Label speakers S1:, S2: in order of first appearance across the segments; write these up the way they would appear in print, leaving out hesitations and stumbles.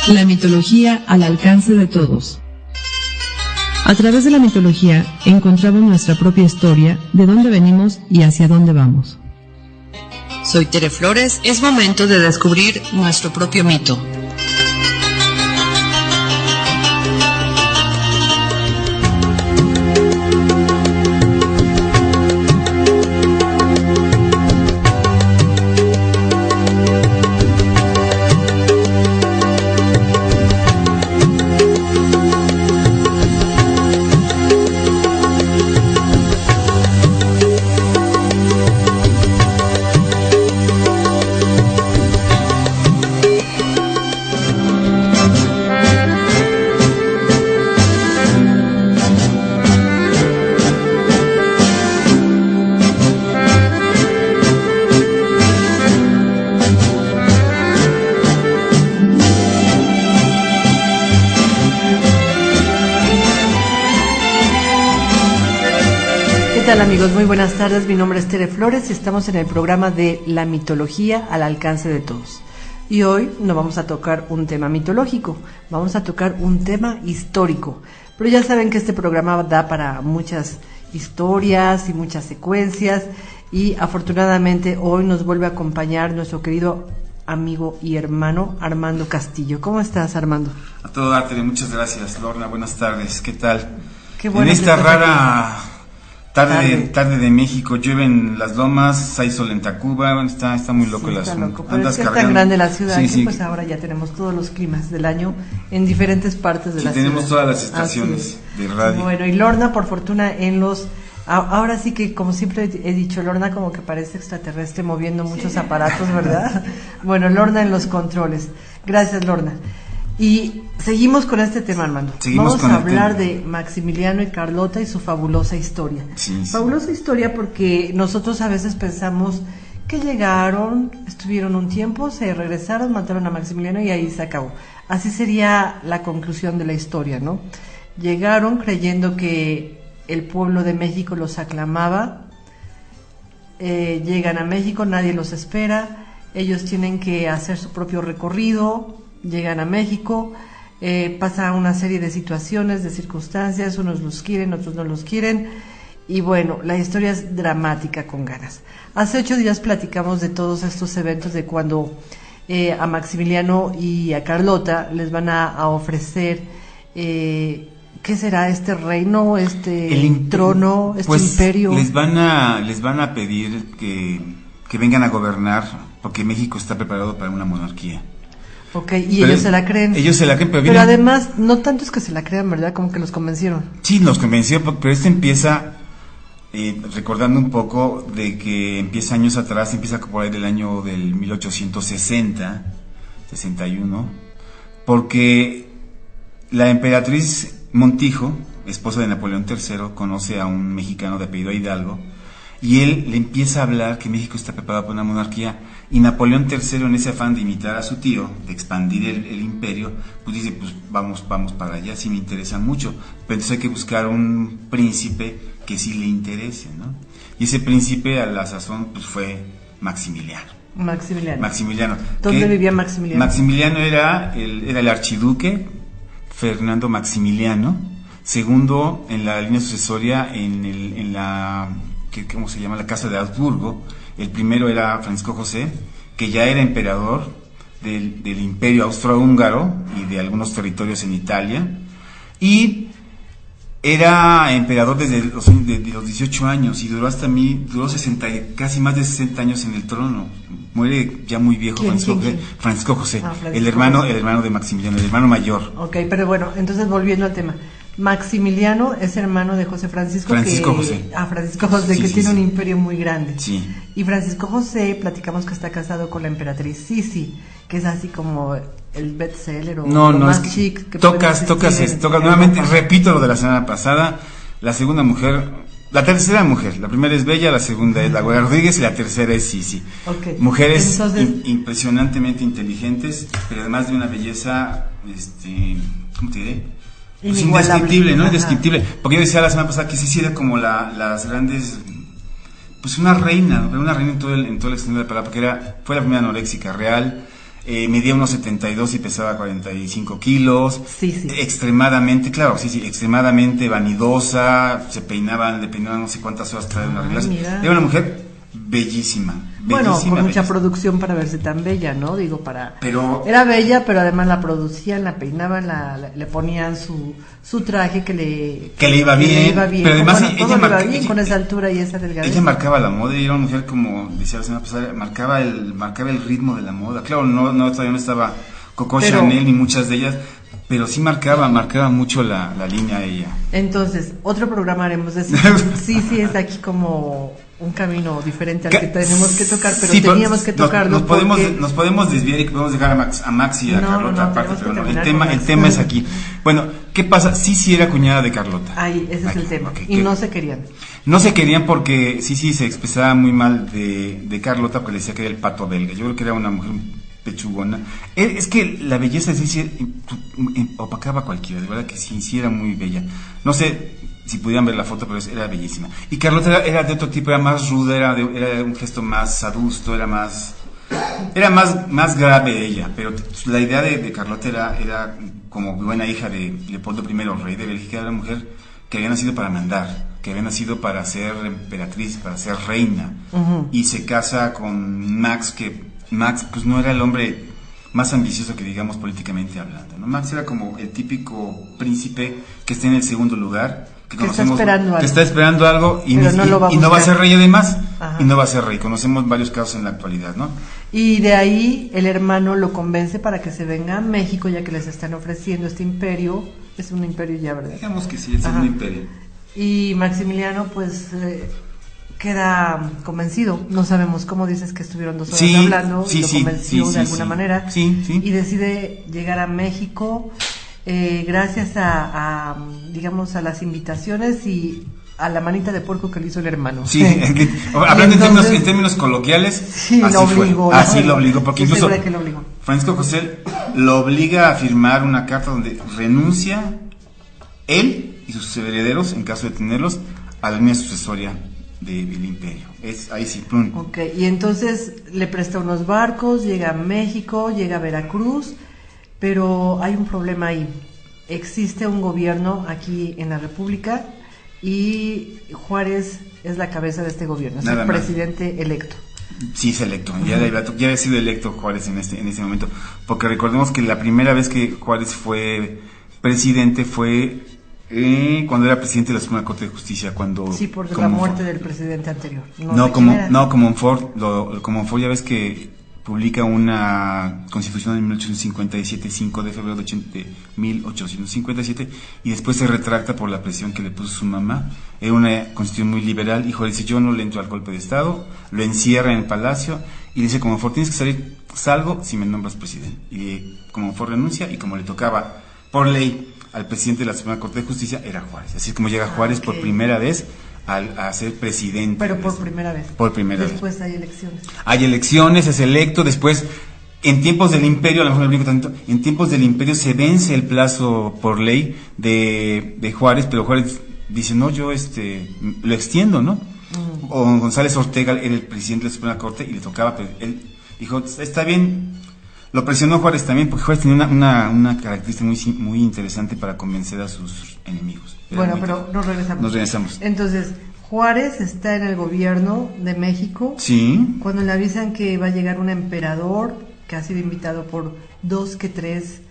S1: La mitología al alcance de todos. A través de la mitología encontramos nuestra propia historia, de dónde venimos y hacia dónde vamos.
S2: Soy Tere Flores, es momento de descubrir nuestro propio mito.
S3: Hola amigos, muy buenas tardes, mi nombre es Tere Flores y estamos en el programa de La mitología al alcance de todos. Y hoy no vamos a tocar un tema mitológico, vamos a tocar un tema histórico. Pero ya saben que este programa da para muchas historias y muchas secuencias y afortunadamente hoy nos vuelve a acompañar nuestro querido amigo y hermano Armando Castillo. ¿Cómo estás, Armando?
S4: A todo dar, Tere, muchas gracias. Lorna, buenas tardes, ¿qué tal?
S3: Qué bueno.
S4: En esta rara... Tarde de México, llueve en Las Lomas, hay sol en Tacuba, bueno, está muy loco el asunto.
S3: Loco, pero es que es tan grande la ciudad que pues ahora ya tenemos todos los climas del año en diferentes partes de la ciudad.
S4: Tenemos todas las estaciones de radio.
S3: Bueno, y Lorna, por fortuna, en los... Ahora sí que, como siempre he dicho, Lorna como que parece extraterrestre moviendo muchos aparatos, ¿verdad? Bueno, Lorna en los controles. Gracias, Lorna. Y seguimos con este tema, Armando. Vamos a hablar de Maximiliano y Carlota y su fabulosa historia.
S4: Sí.
S3: Fabulosa historia porque nosotros a veces pensamos que llegaron, estuvieron un tiempo, se regresaron, mataron a Maximiliano y ahí se acabó. Así sería la conclusión de la historia, ¿no? Llegaron creyendo que el pueblo de México los aclamaba, llegan a México, nadie los espera, ellos tienen que hacer su propio recorrido. Llegan a México, pasa una serie de situaciones, de circunstancias, unos los quieren, otros no los quieren, y bueno, la historia es dramática con ganas. Hace 8 días platicamos de todos estos eventos, de cuando a Maximiliano y a Carlota les van a ofrecer, ¿qué será este reino, trono, imperio?
S4: Les van a pedir que vengan a gobernar, porque México está preparado para una monarquía.
S3: Ok, y ellos se la creen.
S4: Ellos se la creen,
S3: pero además, no tanto es que se la crean, ¿verdad? Como que los convencieron.
S4: Sí, los convenció, pero empieza recordando un poco de que empieza años atrás, empieza por ahí del año del 1860, 61, porque la emperatriz Montijo, esposa de Napoleón III, conoce a un mexicano de apellido Hidalgo, y él le empieza a hablar que México está preparado para una monarquía, y Napoleón III, en ese afán de imitar a su tío, de expandir el imperio, pues dice, pues vamos para allá, sí me interesa mucho, pero entonces hay que buscar un príncipe que sí le interese, ¿no? Y ese príncipe a la sazón pues fue Maximiliano.
S3: ¿Dónde vivía Maximiliano?
S4: Maximiliano era el archiduque Fernando Maximiliano, segundo en la línea sucesoria en la... ¿cómo se llama? La Casa de Habsburgo. El primero era Francisco José, que ya era emperador del Imperio Austrohúngaro y de algunos territorios en Italia, y era emperador desde los 18 años y duró 60, casi más de 60 años en el trono. Muere ya muy viejo Francisco José, el hermano de Maximiliano, el hermano mayor.
S3: Ok, pero bueno, entonces volviendo al tema. Maximiliano es hermano de Francisco José, que tiene un imperio muy grande.
S4: Sí.
S3: Y Francisco José, platicamos que está casado con la emperatriz Sisi, que es así como el bestseller o lo más chic que
S4: tocas nuevamente, repito lo de la semana pasada, la segunda mujer, la tercera mujer, la primera es Bella, la segunda es la Güera Rodríguez y la tercera es Sisi.
S3: Okay.
S4: Mujeres impresionantemente inteligentes, pero además de una belleza, ¿cómo te diré? Pues indescriptible, ¿no? Indescriptible. Porque yo decía la semana pasada que sí era como las grandes pues una reina en todo el extensión de la palabra, porque fue la primera anoréxica real. Medía unos 72 y pesaba 45 kilos.
S3: Sí.
S4: Extremadamente, claro, extremadamente vanidosa. Le peinaban no sé cuántas horas traer una regla. Era una mujer bellísima.
S3: Bueno, con mucha producción para verse tan bella, ¿no? Era bella, pero además la producían, la peinaban, le ponían su traje que le iba bien. Pero además ella marcaba bien con esa altura y esa delgadez.
S4: Ella marcaba la moda y era una mujer, como decía la semana pasada, marcaba el ritmo de la moda. Claro, todavía no estaba Coco Chanel ni muchas de ellas, pero sí marcaba mucho la línea ella.
S3: Entonces, otro programa haremos de eso. Sí, es aquí como un camino diferente al que tenemos que tocar, pero teníamos que tocarlo.
S4: Nos podemos desviar y podemos dejar a Max y a Carlota aparte, pero no, el tema es aquí. Bueno, ¿qué pasa? Sí era cuñada de Carlota.
S3: Ese es el tema. Okay, y no se querían.
S4: No se querían porque sí se expresaba muy mal de Carlota, porque le decía que era el pato belga. Yo creo que era una mujer pechugona. Es que la belleza de Ceci opacaba a cualquiera, de verdad que sí era muy bella. No sé si pudieran ver la foto, pero era bellísima. Y Carlota era de otro tipo, era más ruda, era un gesto más adusto, era más grave ella, pero la idea de Carlota era como buena hija de Leopoldo I, rey de Bélgica. Era una mujer que había nacido para mandar, que había nacido para ser emperatriz, para ser reina. Y se casa con Max, que Max pues no era el hombre más ambicioso que digamos políticamente hablando, ¿no? Max era como el típico príncipe que está en el segundo lugar, que está esperando algo y no va a ser rey además. Y no va a ser rey. Conocemos varios casos en la actualidad, ¿no?
S3: Y de ahí el hermano lo convence para que se venga a México, ya que les están ofreciendo este imperio. Es un imperio ya, ¿verdad?
S4: Digamos que sí, es un imperio.
S3: Y Maximiliano pues queda convencido. No sabemos cómo, dices que estuvieron 2 horas hablando, y lo convenció de alguna manera. Y decide llegar a México. Gracias a digamos a las invitaciones y a la manita de puerco que le hizo el hermano.
S4: Hablando en términos coloquiales, así lo obligó, porque incluso Francisco José lo obliga a firmar una carta donde renuncia él y sus herederos, en caso de tenerlos, a la línea sucesoria del imperio. Ahí sí, plum.
S3: Y entonces le presta unos barcos, llega a México, llega a Veracruz. Pero hay un problema ahí. Existe un gobierno aquí en la República y Juárez es la cabeza de este gobierno, es el presidente electo.
S4: Sí, es electo. Ya había sido electo Juárez en ese momento. Porque recordemos que la primera vez que Juárez fue presidente fue cuando era presidente de la Suprema Corte de Justicia, cuando...
S3: Sí, por la muerte del presidente anterior.
S4: Como Ford, ya ves que publica una constitución en 1857, 5 de febrero de 1857, y después se retracta por la presión que le puso su mamá. Era una constitución muy liberal, y Juárez dice: yo no le entro al golpe de Estado, lo encierra en el palacio, y dice: como Ford, tienes que salir, salgo si me nombras presidente. Y como Ford renuncia, y como le tocaba por ley al presidente de la Suprema Corte de Justicia, era Juárez. Así es como llega Juárez por primera vez a ser presidente.
S3: Pero por primera vez. Después hay elecciones.
S4: Hay elecciones, es electo. Después, en tiempos del imperio, a lo mejor me explico tanto, en tiempos del imperio se vence el plazo por ley de Juárez, pero Juárez dice: no, yo lo extiendo, ¿no? O González Ortega era el presidente de la Suprema Corte y le tocaba, pero él dijo: está bien. Lo presionó Juárez también, porque Juárez tenía una característica muy interesante para convencer a sus enemigos.
S3: Pero nos regresamos. Entonces, Juárez está en el gobierno de México.
S4: Sí.
S3: Cuando le avisan que va a llegar un emperador que ha sido invitado por 2 que 3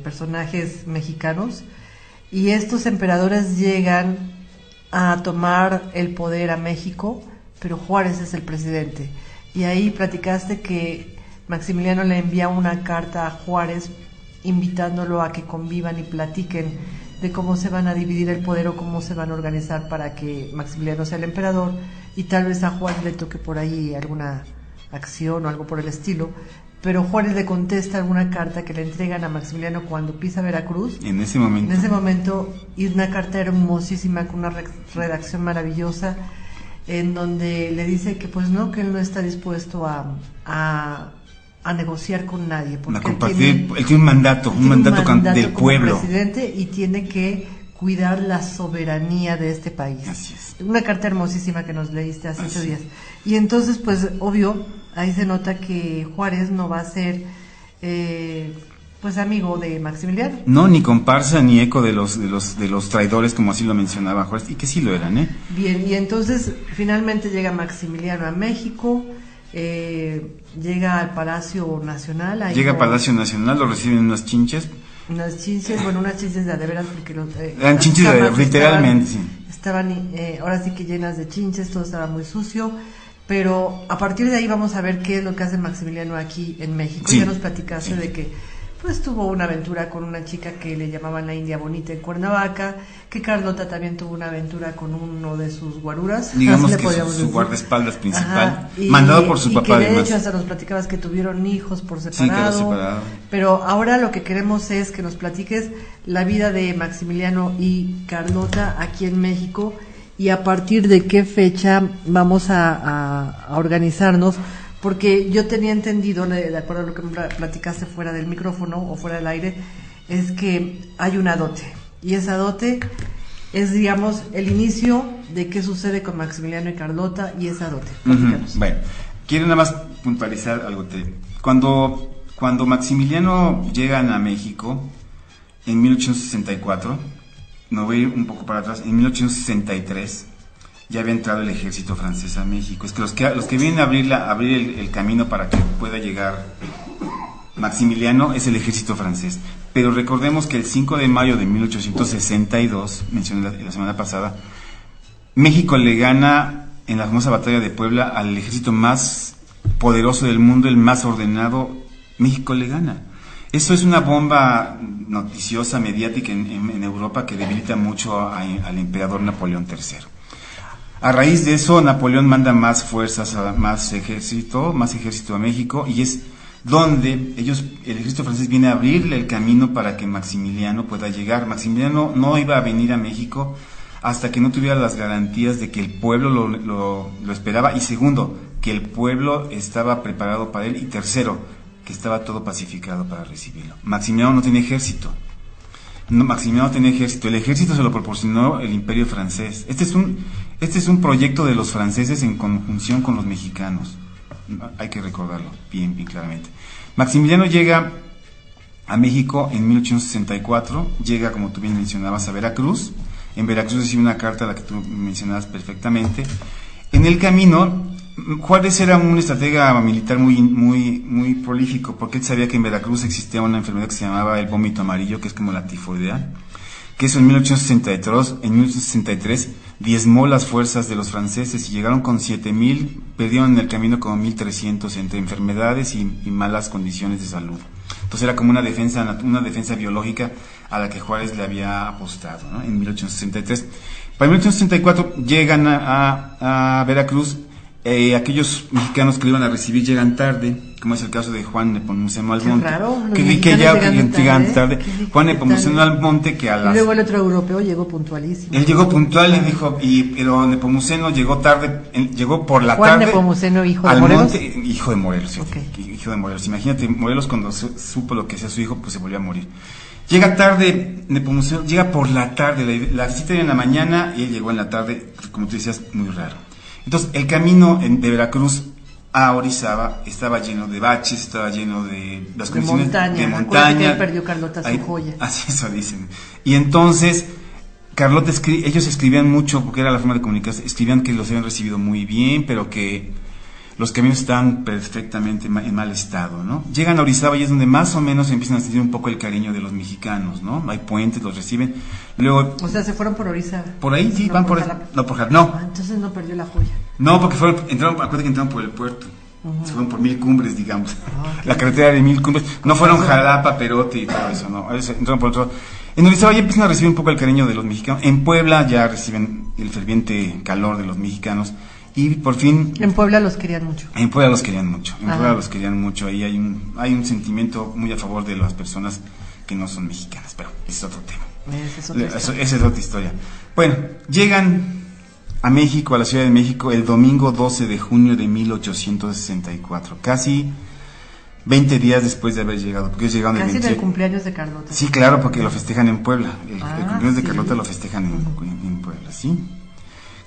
S3: personajes mexicanos, y estos emperadores llegan a tomar el poder a México, pero Juárez es el presidente. Y ahí platicaste que Maximiliano le envía una carta a Juárez invitándolo a que convivan y platiquen de cómo se van a dividir el poder o cómo se van a organizar para que Maximiliano sea el emperador, y tal vez a Juárez le toque por ahí alguna acción o algo por el estilo. Pero Juárez le contesta alguna carta que le entregan a Maximiliano cuando pisa Veracruz.
S4: En ese momento,
S3: y una carta hermosísima con una redacción maravillosa, en donde le dice que pues no, que él no está dispuesto a negociar con nadie, porque
S4: él tiene un mandato, del pueblo,
S3: como presidente, y tiene que cuidar la soberanía de este país.
S4: Así es.
S3: Una carta hermosísima que nos leíste hace
S4: Así
S3: 8 días. Y entonces, pues, obvio, ahí se nota que Juárez no va a ser, pues, amigo de Maximiliano.
S4: No, ni comparsa ni eco de los traidores, como así lo mencionaba Juárez, y que sí lo eran, ¿eh?
S3: Bien, y entonces finalmente llega Maximiliano a México, llega al Palacio Nacional.
S4: Llega al Palacio Nacional, lo reciben unas chinches.
S3: Unas chinches, bueno, unas chinches de veras, porque
S4: eran chinches literalmente, sí.
S3: Estaban ahora sí que llenas de chinches, todo estaba muy sucio, pero a partir de ahí vamos a ver qué es lo que hace Maximiliano aquí en México.
S4: Sí.
S3: Ya nos platicaste
S4: Sí.
S3: de que pues tuvo una aventura con una chica que le llamaban la India Bonita en Cuernavaca, que Carlota también tuvo una aventura con uno de sus guaruras.
S4: Digamos
S3: así le
S4: que
S3: podríamos
S4: su
S3: decir.
S4: guardaespaldas principal,
S3: Ajá,
S4: mandado por su papá
S3: que de
S4: además.
S3: hecho hasta nos platicabas que tuvieron hijos por
S4: Sí,
S3: separado.
S4: quedó separado.
S3: Pero ahora lo que queremos es que nos platiques la vida de Maximiliano y Carlota aquí en México y a partir de qué fecha vamos a organizarnos, porque yo tenía entendido, de acuerdo a lo que me platicaste fuera del micrófono o fuera del aire, es que hay una dote y esa dote es, digamos, el inicio de qué sucede con Maximiliano y Carlota y esa dote. Platícanos.
S4: Bueno, quiero nada más puntualizar algo. Cuando Maximiliano llegan a México en 1864, me voy a ir un poco para atrás, en 1863 ya había entrado el ejército francés a México. Es que los que vienen a abrir el camino para que pueda llegar Maximiliano es el ejército francés. Pero recordemos que el 5 de mayo de 1862, mencioné la semana pasada, México le gana en la famosa batalla de Puebla al ejército más poderoso del mundo, el más ordenado. México le gana. Eso es una bomba noticiosa, mediática en Europa que debilita mucho al emperador Napoleón III. A raíz de eso, Napoleón manda más fuerzas, más ejército a México, y es donde el ejército francés viene a abrirle el camino para que Maximiliano pueda llegar. Maximiliano no iba a venir a México hasta que no tuviera las garantías de que el pueblo lo esperaba, y segundo, que el pueblo estaba preparado para él, y tercero, que estaba todo pacificado para recibirlo. Maximiliano no tenía ejército. El ejército se lo proporcionó el Imperio francés. Este es un proyecto de los franceses en conjunción con los mexicanos. Hay que recordarlo bien claramente. Maximiliano llega a México en 1864, llega, como tú bien mencionabas, a Veracruz. En Veracruz recibe una carta a la que tú mencionabas perfectamente. En el camino, Juárez era un estratega militar muy prolífico, porque él sabía que en Veracruz existía una enfermedad que se llamaba el vómito amarillo, que es como la tifoidea, que eso en 1863 diezmó las fuerzas de los franceses y llegaron con 7,000, perdieron en el camino como 1,300 entre enfermedades y malas condiciones de salud. Entonces era como una defensa biológica a la que Juárez le había apostado, ¿no? En 1863. Para 1864 llegan a Veracruz. Aquellos mexicanos que lo iban a recibir llegan tarde, como es el caso de Juan Nepomuceno Almonte.
S3: Qué raro, los
S4: que
S3: mexicanos
S4: llegan tarde.
S3: ¿Qué
S4: Juan Nepomuceno Almonte, que a
S3: Y
S4: las...
S3: luego el otro europeo llegó puntualísimo.
S4: Él llegó puntual y dijo, pero Nepomuceno llegó tarde, llegó por la
S3: Juan
S4: tarde.
S3: Nepomuceno, hijo de Morelos.
S4: Hijo de Morelos, sí,
S3: Okay.
S4: Hijo de Morelos. Imagínate, Morelos cuando supo lo que hacía su hijo, pues se volvió a morir. Llega tarde, Nepomuceno, llega por la tarde, la visita era en la mañana y él llegó en la tarde, como tú decías, muy raro. Entonces, el camino de Veracruz a Orizaba estaba lleno de baches, estaba lleno de las condiciones de montaña.
S3: Que él perdió Carlota su joya.
S4: Así eso dicen. Y entonces, ellos escribían mucho, porque era la forma de comunicarse, escribían que los habían recibido muy bien, pero que los caminos estaban perfectamente en mal estado, ¿no? Llegan a Orizaba y es donde más o menos empiezan a sentir un poco el cariño de los mexicanos, ¿no? Hay puentes, los reciben. Luego,
S3: O sea, se fueron por Orizaba.
S4: por ahí sí,
S3: No
S4: van
S3: por
S4: por
S3: Jalapa.
S4: no por Jalapa, no.
S3: Entonces no perdió la joya.
S4: No, porque acuérdate que entraron por el puerto. Se fueron por 1,000 cumbres, digamos.
S3: Okay.
S4: La carretera de 1,000 cumbres. No fueron Jalapa, Perote y todo eso, no. Entraron por otro. En Orizaba ya empiezan a recibir un poco el cariño de los mexicanos. En Puebla ya reciben el ferviente calor de los mexicanos. Y por fin...
S3: En Puebla los querían mucho.
S4: En Puebla los querían mucho. En
S3: Ajá.
S4: Puebla los querían mucho. Ahí hay un sentimiento muy a favor de las personas que no son mexicanas. Pero ese es otro tema. Esa es otra historia. Bueno, llegan a México, a la Ciudad de México, el domingo 12 de junio de 1864. Casi 20 días después de haber llegado, porque ellos llegaron el
S3: Casi en
S4: 27.
S3: el cumpleaños de Carlota.
S4: Sí, claro, porque lo festejan en Puebla. El cumpleaños de
S3: sí.
S4: Carlota lo festejan en Puebla, ¿sí?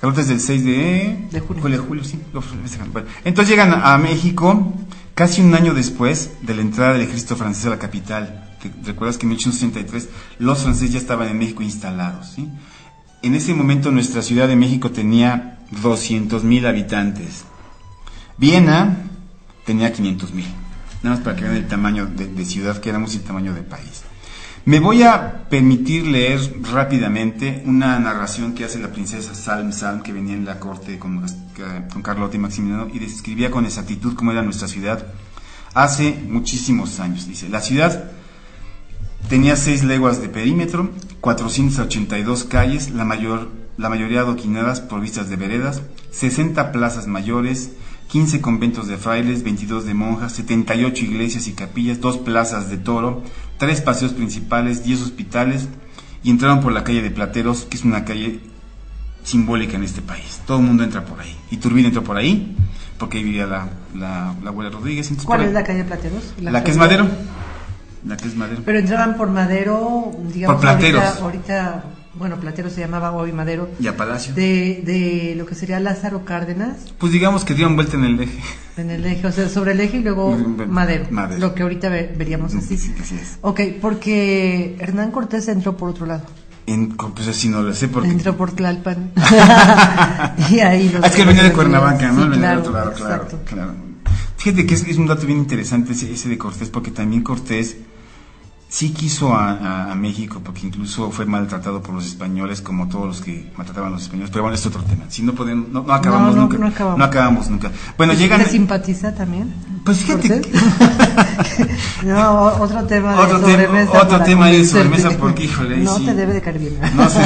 S4: Carlota es del 6 de julio, sí, lo festejan. Bueno, entonces llegan a México casi un año después de la entrada del ejército francés a la capital. Recuerdas que en 1833 los franceses ya estaban en México instalados, ¿sí? En ese momento nuestra Ciudad de México tenía 200,000 habitantes. Viena tenía 500,000. Nada más para que vean el tamaño de ciudad que éramos y el tamaño de país. Me voy a permitir leer rápidamente una narración que hace la princesa Salm, que venía en la corte con Carlota y Maximiliano y describía con exactitud cómo era nuestra ciudad hace muchísimos años. Dice, la ciudad tenía 6 leguas de perímetro, 482 calles, la mayoría adoquinadas provistas de veredas, 60 plazas mayores, 15 conventos de frailes, 22 de monjas, 78 iglesias y capillas, 2 plazas de toro, 3 paseos principales, 10 hospitales, y entraron por la calle de Plateros, que es una calle simbólica en este país. Todo el mundo entra por ahí. Iturbide entró por ahí, porque ahí vivía la abuela Rodríguez.
S3: ¿Cuál es la calle Plateros?
S4: La que es Madero. La que es Madero.
S3: Pero entraban por Madero, digamos,
S4: por Plateros.
S3: Ahorita, bueno, Plateros se llamaba hoy Madero.
S4: Y a Palacio.
S3: De lo que sería Lázaro Cárdenas.
S4: Pues digamos que dieron vuelta en el eje.
S3: En el eje, o sea, sobre el eje y luego Madero.
S4: Madero.
S3: Lo que ahorita veríamos así.
S4: Sí, así es.
S3: Ok, porque Hernán Cortés entró por otro lado.
S4: Pues así no lo sé porque...
S3: Entró por Tlalpan. Y ahí
S4: es que venía de Cuernavaca, ¿no?
S3: Sí,
S4: venía
S3: claro,
S4: de otro lado,
S3: exacto.
S4: claro. Fíjate que es un dato bien interesante ese de Cortés, porque también Cortés sí quiso a México, porque incluso fue maltratado por los españoles, como todos los que maltrataban a los españoles. Pero bueno, es otro tema. Si no podemos, no acabamos nunca. No acabamos nunca. Bueno,
S3: pues
S4: llegan.
S3: ¿te simpatiza también?
S4: Pues fíjate.
S3: No, otro tema de sobremesa.
S4: Otro tema de sobremesa, porque híjole.
S3: No
S4: sí.
S3: te debe de caer bien.
S4: No sé.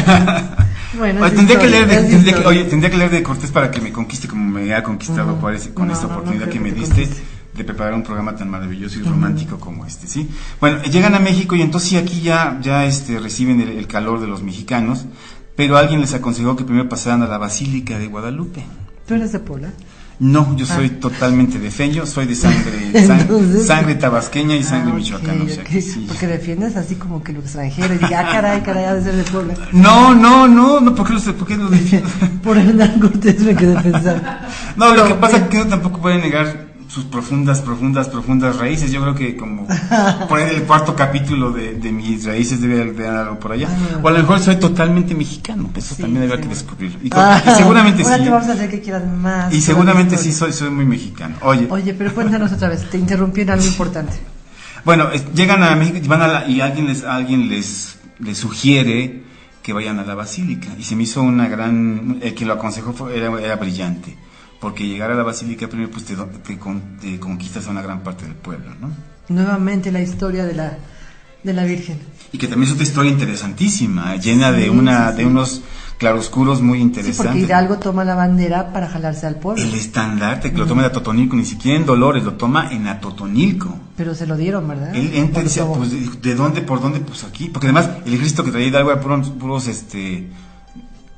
S3: Bueno,
S4: tendría que leer de Cortés para que me conquiste como me ha conquistado con esta oportunidad que me diste de preparar un programa tan maravilloso y romántico como este, ¿sí? Bueno, llegan a México y entonces sí, aquí ya reciben el calor de los mexicanos, pero alguien les aconsejó que primero pasaran a la Basílica de Guadalupe.
S3: ¿Tú eres de Puebla?
S4: No, yo soy totalmente de feño, soy de sangre tabasqueña y sangre michoacana.
S3: Okay,
S4: o sea, que sí.
S3: Porque defiendes así como que lo extranjero y diga, caray, ha de ser de Puebla.
S4: No, ¿por qué lo defiendo?
S3: Por Hernán Cortés me quedé pensando.
S4: No, lo que pasa es que uno tampoco puede negar sus profundas raíces. Yo creo que como por ahí el 4º capítulo de mis raíces debe haber algo por allá. O a lo mejor soy totalmente mexicano, eso sí, también habrá que descubrirlo. Y seguramente
S3: ahora
S4: sí.
S3: te vamos a hacer que quieras más.
S4: Y seguramente sí soy muy mexicano. Oye,
S3: pero cuéntanos otra vez, te interrumpí en algo importante.
S4: Bueno, llegan a México y alguien les sugiere que vayan a la Basílica. Y se me hizo el que lo aconsejó era brillante. Porque llegar a la Basílica primero pues te conquistas a una gran parte del pueblo, ¿no?
S3: Nuevamente la historia de la Virgen.
S4: Y que también es otra historia interesantísima, llena de unos claroscuros muy interesantes.
S3: Sí, porque Hidalgo toma la bandera para jalarse al pueblo.
S4: El estandarte que lo toma en Atotonilco, ni siquiera en Dolores, lo toma en Atotonilco.
S3: Pero se lo dieron, ¿verdad?
S4: Él decía, pues, ¿de dónde? ¿Por dónde? Pues aquí. Porque además el ejército que traía Hidalgo era puros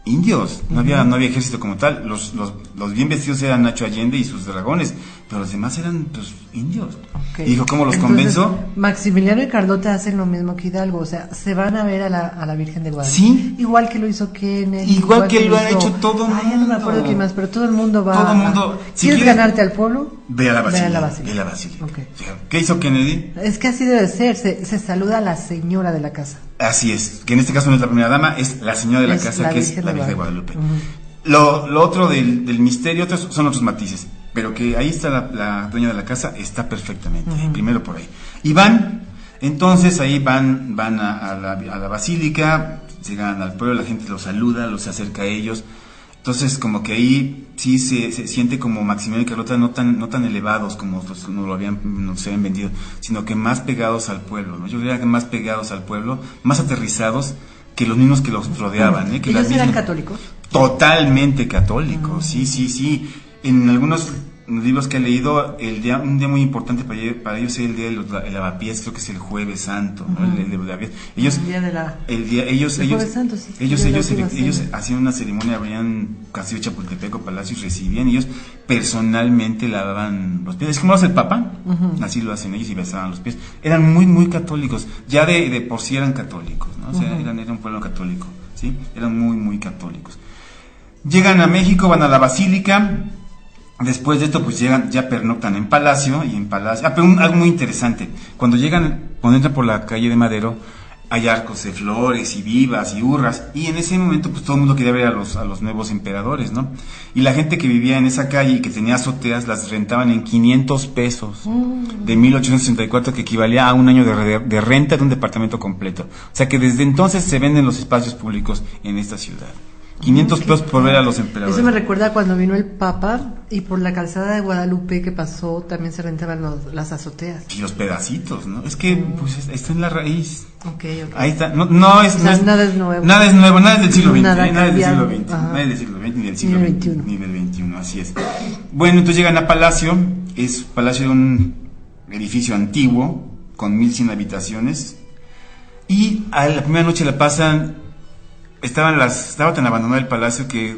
S4: indios, no había ejército como tal. Los bien vestidos eran Nacho Allende y sus dragones, pero los demás eran pues indios. Okay. Y dijo, ¿cómo los convenzo?
S3: Maximiliano y Carlota hacen lo mismo que Hidalgo, o sea, se van a ver a la Virgen de Guadalupe.
S4: Sí.
S3: Igual que lo hizo Kennedy.
S4: Igual que lo ha hecho todo el mundo.
S3: Ya no me acuerdo quién más, pero todo el mundo va.
S4: Todo el mundo.
S3: ¿Quieres ganarte al pueblo?
S4: Ve a la Basílica.
S3: Okay.
S4: ¿Qué hizo Kennedy?
S3: Es que así debe ser, se saluda a la señora de la casa.
S4: Así es, que en este caso no es la primera dama, es la señora de la casa, que es la Virgen de Guadalupe. Lo otro del misterio, son otros matices, pero que ahí está la dueña de la casa, está perfectamente, primero por ahí. Y entonces ahí van a la Basílica, llegan al pueblo, la gente los saluda, los acerca a ellos. Entonces como que ahí sí se siente como Maximiliano y Carlota no tan elevados como nos habían vendido, sino que más pegados al pueblo, ¿no? Yo diría que más pegados al pueblo, más aterrizados que los mismos que los rodeaban, que
S3: ¿Ellos eran católicos?
S4: Totalmente católicos, sí. En algunos los libros que he leído, un día muy importante para ellos es el día del lavapiés, creo que es el Jueves Santo, ¿no? El de lavapiés. Ellos,
S3: Jueves Santo, sí.
S4: ellos hacían una ceremonia, abrían Castillo de Chapultepec o Palacio y recibían, ellos personalmente lavaban los pies. Es como lo hace el Papa, así lo hacen ellos y besaban los pies. Eran muy, muy católicos, ya de por sí eran católicos, ¿no? O sea, eran un pueblo católico, ¿sí? Eran muy, muy católicos. Llegan a México, van a la Basílica. Después de esto, pues llegan, ya pernoctan en Palacio, pero algo muy interesante, cuando entran por la calle de Madero, hay arcos de flores y vivas y hurras, y en ese momento pues todo el mundo quería ver a los nuevos emperadores, ¿no? Y la gente que vivía en esa calle y que tenía azoteas, las rentaban en 500 pesos, de 1864, que equivalía a un año de renta de un departamento completo. O sea que desde entonces se venden los espacios públicos en esta ciudad. 500 pesos por ver a los emperadores.
S3: Eso me recuerda cuando vino el Papa y por la calzada de Guadalupe que pasó también se rentaban las azoteas.
S4: Y los pedacitos, ¿no? Es que pues está en la raíz.
S3: Okay.
S4: Ahí está. No es,
S3: o sea, nada es nuevo.
S4: Nada es nuevo, nada es del siglo XX.
S3: Nada
S4: es del siglo XX.
S3: Ajá.
S4: Nada es del siglo XX ni del siglo XX. Ni del XXI, así es. Bueno, entonces llegan a Palacio. Es Palacio de un edificio antiguo con 1100 habitaciones. Y a la primera noche la pasan. Estaba tan abandonado el palacio que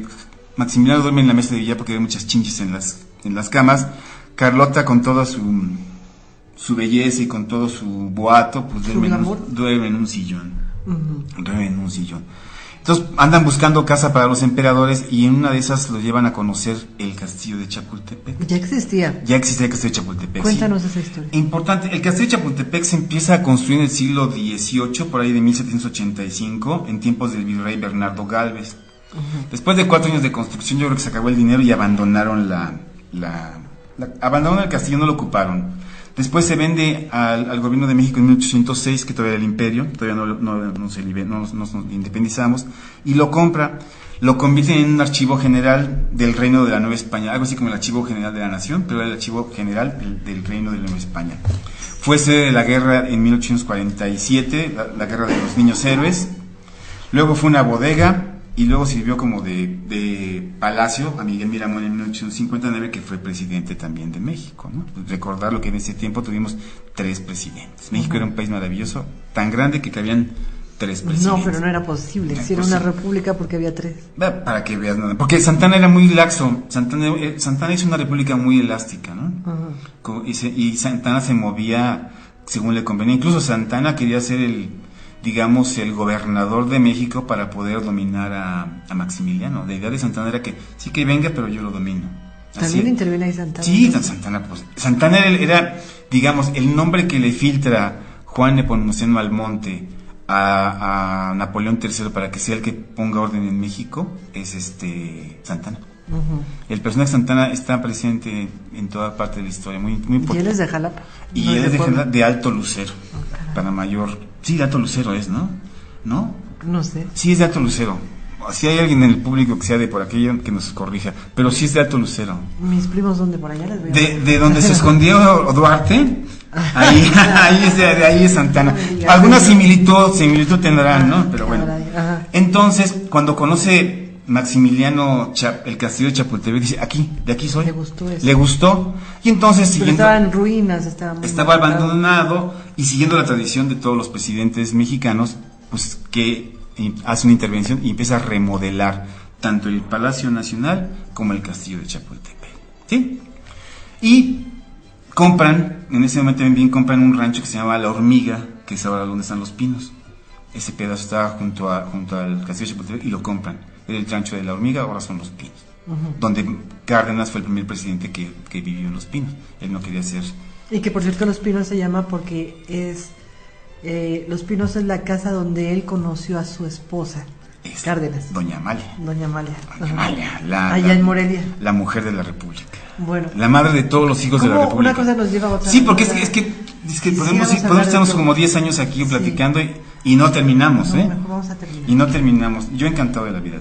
S4: Maximiliano duerme en la mesa de billar porque había muchas chinches en las camas. Carlota, con toda su belleza y con todo su boato, pues duerme en un sillón. Duerme en un sillón. Entonces andan buscando casa para los emperadores y en una de esas los llevan a conocer el castillo de Chapultepec.
S3: Ya existía.
S4: Ya existía el castillo de Chapultepec.
S3: Cuéntanos
S4: sí.
S3: esa historia.
S4: Importante, el castillo de Chapultepec se empieza a construir en el siglo XVIII, por ahí de 1785, en tiempos del virrey Bernardo Gálvez. Después de 4 años de construcción, yo creo que se acabó el dinero y abandonaron abandonaron el castillo, no lo ocuparon. Después se vende al gobierno de México en 1806, que todavía era el imperio, todavía no nos independizamos, y lo compra, lo convierte en un archivo general del Reino de la Nueva España, algo así como el Archivo General de la Nación, pero era el Archivo General del Reino de la Nueva España. Fue sede de la guerra en 1847, la guerra de los niños héroes, luego fue una bodega, y luego sirvió como de palacio a Miguel Miramón en 1859, que fue presidente también de México, ¿no? Recordar lo que en ese tiempo tuvimos 3 presidentes. México era un país maravilloso, tan grande que cabían 3 presidentes.
S3: No, pero no era posible. Si era una república porque había 3.
S4: Para que veas, ¿no? Porque Santana era muy laxo. Santana es una república muy elástica, ¿no? Y Santana se movía según le convenía. Incluso Santana quería ser el gobernador de México para poder dominar a Maximiliano. La idea de Santana era que sí que venga, pero yo lo domino.
S3: También interviene ahí Santana.
S4: Sí, Santana era, digamos, el nombre que le filtra Juan Nepomuceno Almonte a Napoleón III para que sea el que ponga orden en México, es Santana. El personaje Santana está presente en toda parte de la historia, muy, muy importante.
S3: Y él es de Jalapa.
S4: Y él es de Alto Lucero, para mayor. Sí, de Alto Lucero es, ¿no? ¿No?
S3: No sé.
S4: Sí, es de Alto Lucero. Si hay alguien en el público que sea de por aquello, que nos corrija. Pero sí es de Alto Lucero.
S3: Mis primos son de por allá, les voy a
S4: de donde se escondió Duarte, ahí es Santana. Alguna similitud tendrán, ¿no? Pero bueno. Entonces, cuando conoce Maximiliano el castillo de Chapultepec, dice, de aquí soy.
S3: Le gustó eso.
S4: Le gustó. Y entonces,
S3: estaba en ruinas,
S4: estaba abandonado, y siguiendo la tradición de todos los presidentes mexicanos, pues que hace una intervención y empieza a remodelar tanto el Palacio Nacional como el castillo de Chapultepec. ¿Sí? Y en ese momento también compran un rancho que se llama La Hormiga, que es ahora donde están los pinos. Ese pedazo estaba junto al castillo de Chapultepec y lo compran. Era el rancho de La Hormiga, ahora son los pinos. Donde Cárdenas fue el primer presidente que vivió en los pinos. Él no quería ser...
S3: Y que por cierto Los Pinos se llama porque Los Pinos es la casa donde él conoció a su esposa, Cárdenas.
S4: Doña Amalia.
S3: Allá en Morelia.
S4: La mujer de la República.
S3: Bueno.
S4: La madre de todos los hijos de la República.
S3: Una cosa nos lleva a otra.
S4: Sí, porque es que Es que
S3: Quisiéramos
S4: podemos
S3: hablar de
S4: estarnos
S3: todo.
S4: como 10 años aquí
S3: Sí.
S4: platicando y no terminamos,
S3: No,
S4: ¿eh?
S3: mejor vamos a terminar.
S4: Y no terminamos. Yo encantado de la vida.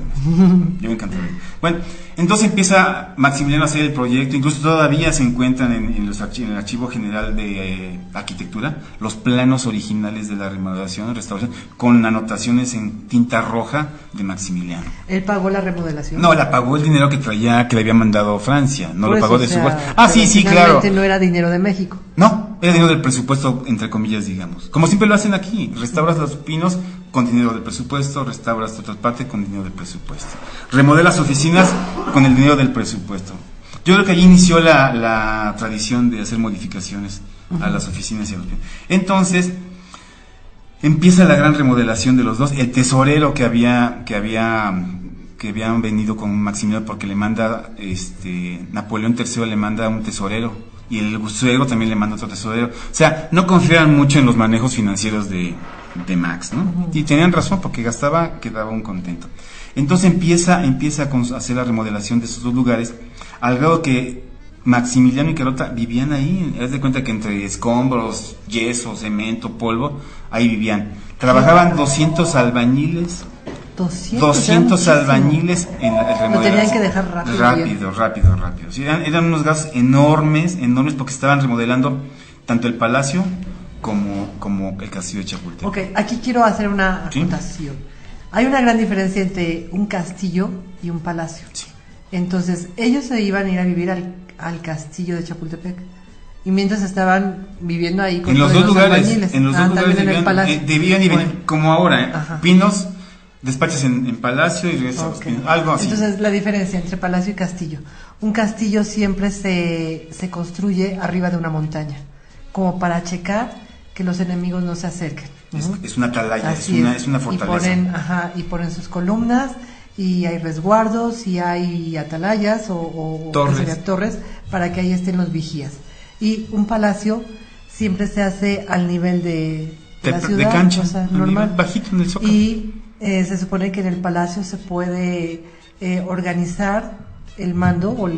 S4: Yo encantado. Bueno, entonces empieza Maximiliano a hacer el proyecto. Incluso todavía se encuentran en el Archivo General de Arquitectura los planos originales de la remodelación, restauración, con anotaciones en tinta roja de Maximiliano.
S3: Él pagó la remodelación.
S4: No, la pagó el dinero que traía, que le había mandado Francia. No
S3: Por
S4: lo
S3: eso,
S4: pagó de
S3: o
S4: su
S3: sea,
S4: bolsa. Ah, sí,
S3: pero
S4: sí, claro.
S3: finalmente no era dinero de México.
S4: No, era dinero del presupuesto, entre comillas, digamos. Como siempre lo hacen aquí. Restauras los pinos con dinero del presupuesto, restauras otra parte con dinero del presupuesto. Remodelas oficinas con el dinero del presupuesto. Yo creo que allí inició la tradición de hacer modificaciones a las oficinas y a los pinos. Entonces, empieza la gran remodelación de los dos. El tesorero que habían venido con Maximiliano, porque le manda, Napoleón III le manda un tesorero, y el suegro también le manda otro tesorero. O sea, no confiaban mucho en los manejos financieros de Max, ¿no? Y tenían razón, porque quedaba un contento. Entonces empieza a hacer la remodelación de esos dos lugares, al grado que Maximiliano y Carlota vivían ahí. Haz de cuenta que entre escombros, yeso, cemento, polvo, ahí vivían. Trabajaban 200 albañiles. 200 albañiles en la remodelación.
S3: Lo tenían que dejar
S4: rápido. Sí, eran unos gastos enormes, porque estaban remodelando tanto el palacio como el castillo de Chapultepec.
S3: Ok, aquí quiero hacer una
S4: ¿Sí?
S3: acotación. Hay una gran diferencia entre un castillo y un palacio.
S4: Sí.
S3: Entonces, ellos se iban a ir a vivir al castillo de Chapultepec. Y mientras estaban viviendo ahí con
S4: En los
S3: todos
S4: dos lugares,
S3: albañiles.
S4: también
S3: en el palacio.
S4: debían y venir,
S3: Bueno.
S4: como ahora,
S3: Ajá.
S4: Pinos, despachas en Palacio y regresas a los
S3: Ok.
S4: Pinos, algo así.
S3: Entonces, la diferencia entre palacio y castillo. Un castillo siempre se construye arriba de una montaña, como para checar que los enemigos no se acerquen.
S4: Es una atalaya,
S3: Así
S4: es una fortaleza.
S3: Y ponen sus columnas, y hay resguardos, y hay atalayas o
S4: Torres.
S3: ¿qué sería? Torres, para que ahí estén los vigías. Y un palacio siempre se hace al nivel de la ciudad,
S4: de cancha,
S3: o sea,
S4: a
S3: normal.
S4: nivel bajito en el zócalo.
S3: Y se supone que en el palacio se puede organizar el mando, o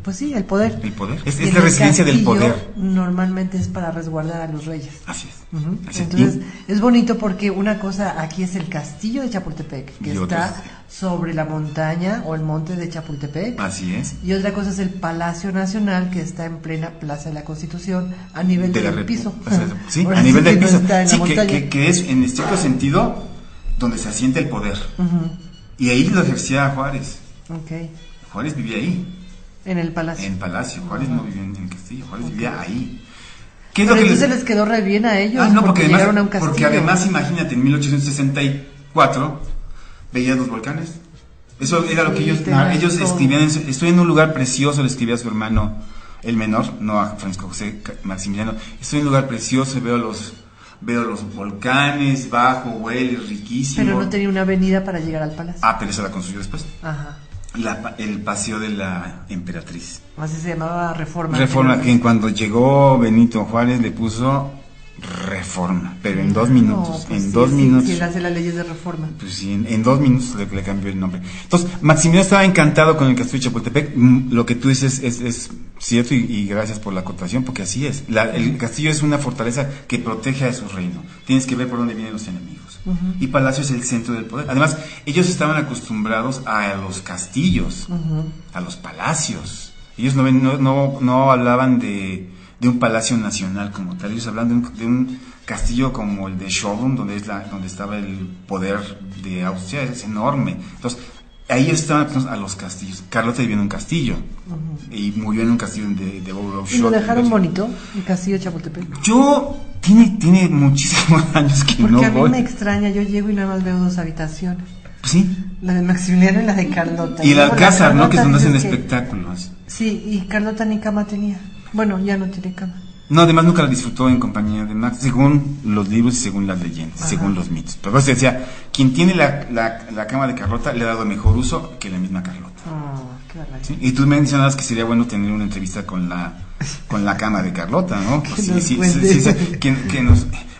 S3: pues sí, el poder.
S4: El poder.
S3: Y
S4: Es
S3: en
S4: la
S3: el
S4: residencia del
S3: castillo,
S4: poder.
S3: Normalmente es para resguardar a los reyes.
S4: Así es.
S3: Ujú.
S4: Así es.
S3: Entonces, es bonito porque una cosa aquí es el castillo de Chapultepec, que
S4: Y otra
S3: está sobre la montaña o el monte de Chapultepec.
S4: Así es.
S3: Y otra cosa es el Palacio Nacional, que está en plena Plaza de la Constitución, a nivel
S4: De la
S3: del
S4: Repu-
S3: piso.
S4: Sí,
S3: Ahora
S4: a nivel
S3: sí
S4: del
S3: que no
S4: piso.
S3: está en la
S4: Sí,
S3: montaña.
S4: que es en estricto sentido donde se asienta el poder.
S3: Ujú.
S4: Y ahí lo ejercía Juárez.
S3: Ok.
S4: Juárez vivía ahí,
S3: En el Palacio.
S4: en Palacio. Juárez no vivía en el castillo, Juárez vivía ahí. ¿Qué es
S3: Pero
S4: lo que
S3: entonces les quedó re bien a ellos,
S4: no,
S3: porque llegaron a un castillo.
S4: porque además, imagínate, en 1864 veías los volcanes. Eso era lo que
S3: Sí,
S4: ellos
S3: tenías todo.
S4: escribían. Estoy en un lugar precioso, le escribía a su hermano, el menor, no a Francisco José Maximiliano. Estoy en un lugar precioso, veo los volcanes, bajo, huele, riquísimo.
S3: Pero no tenía una avenida para llegar al palacio.
S4: Pero esa la construyó después.
S3: Ajá.
S4: El paseo de la emperatriz.
S3: Así se llamaba Reforma.
S4: Reforma, que cuando llegó Benito Juárez le puso Reforma, pero en 2 minutos,
S3: No, pues
S4: en
S3: sí,
S4: 2
S3: sí,
S4: minutos.
S3: sí, él hace las leyes de reforma.
S4: Pues sí, en 2 minutos le cambió el nombre. Entonces, Maximiliano estaba encantado con el castillo de Chapultepec. Lo que tú dices es cierto, y gracias por la acotación, porque así es. El castillo es una fortaleza que protege a su reino. Tienes que ver por dónde vienen los enemigos. Y Palacio es el centro del poder. Además, ellos estaban acostumbrados a los castillos, a los palacios. Ellos no hablaban de un palacio nacional como tal. Ellos hablan de un castillo como el de Schönbrunn, donde estaba el poder de Austria, es enorme. Entonces, ahí estaban a los castillos. Carlota vivió en un castillo y murió en un castillo de Borough.
S3: ¿Y lo dejaron bonito, el castillo de Chapultepec?
S4: Tiene muchísimos años que
S3: Porque
S4: no
S3: a mí
S4: voy.
S3: me extraña, yo llego y nada más veo 2 habitaciones.
S4: Pues sí.
S3: La de Maximiliano y la de Carlota.
S4: Y el
S3: luego la
S4: Alcázar, ¿no? Que es donde hacen
S3: dices que-
S4: espectáculos.
S3: Sí, y Carlota ni cama tenía. Bueno, ya no tiene cama.
S4: No, además nunca la disfrutó en compañía de Max, según los libros y según las leyendas,
S3: Ajá.
S4: según los mitos. Pero se decía, quien tiene la cama de Carlota le ha dado mejor uso que la misma Carlota.
S3: Qué barbaridad.
S4: ¿Sí? Y tú mencionabas que sería bueno tener una entrevista con la cama de Carlota, ¿no?
S3: Que
S4: Pues
S3: nos cuente.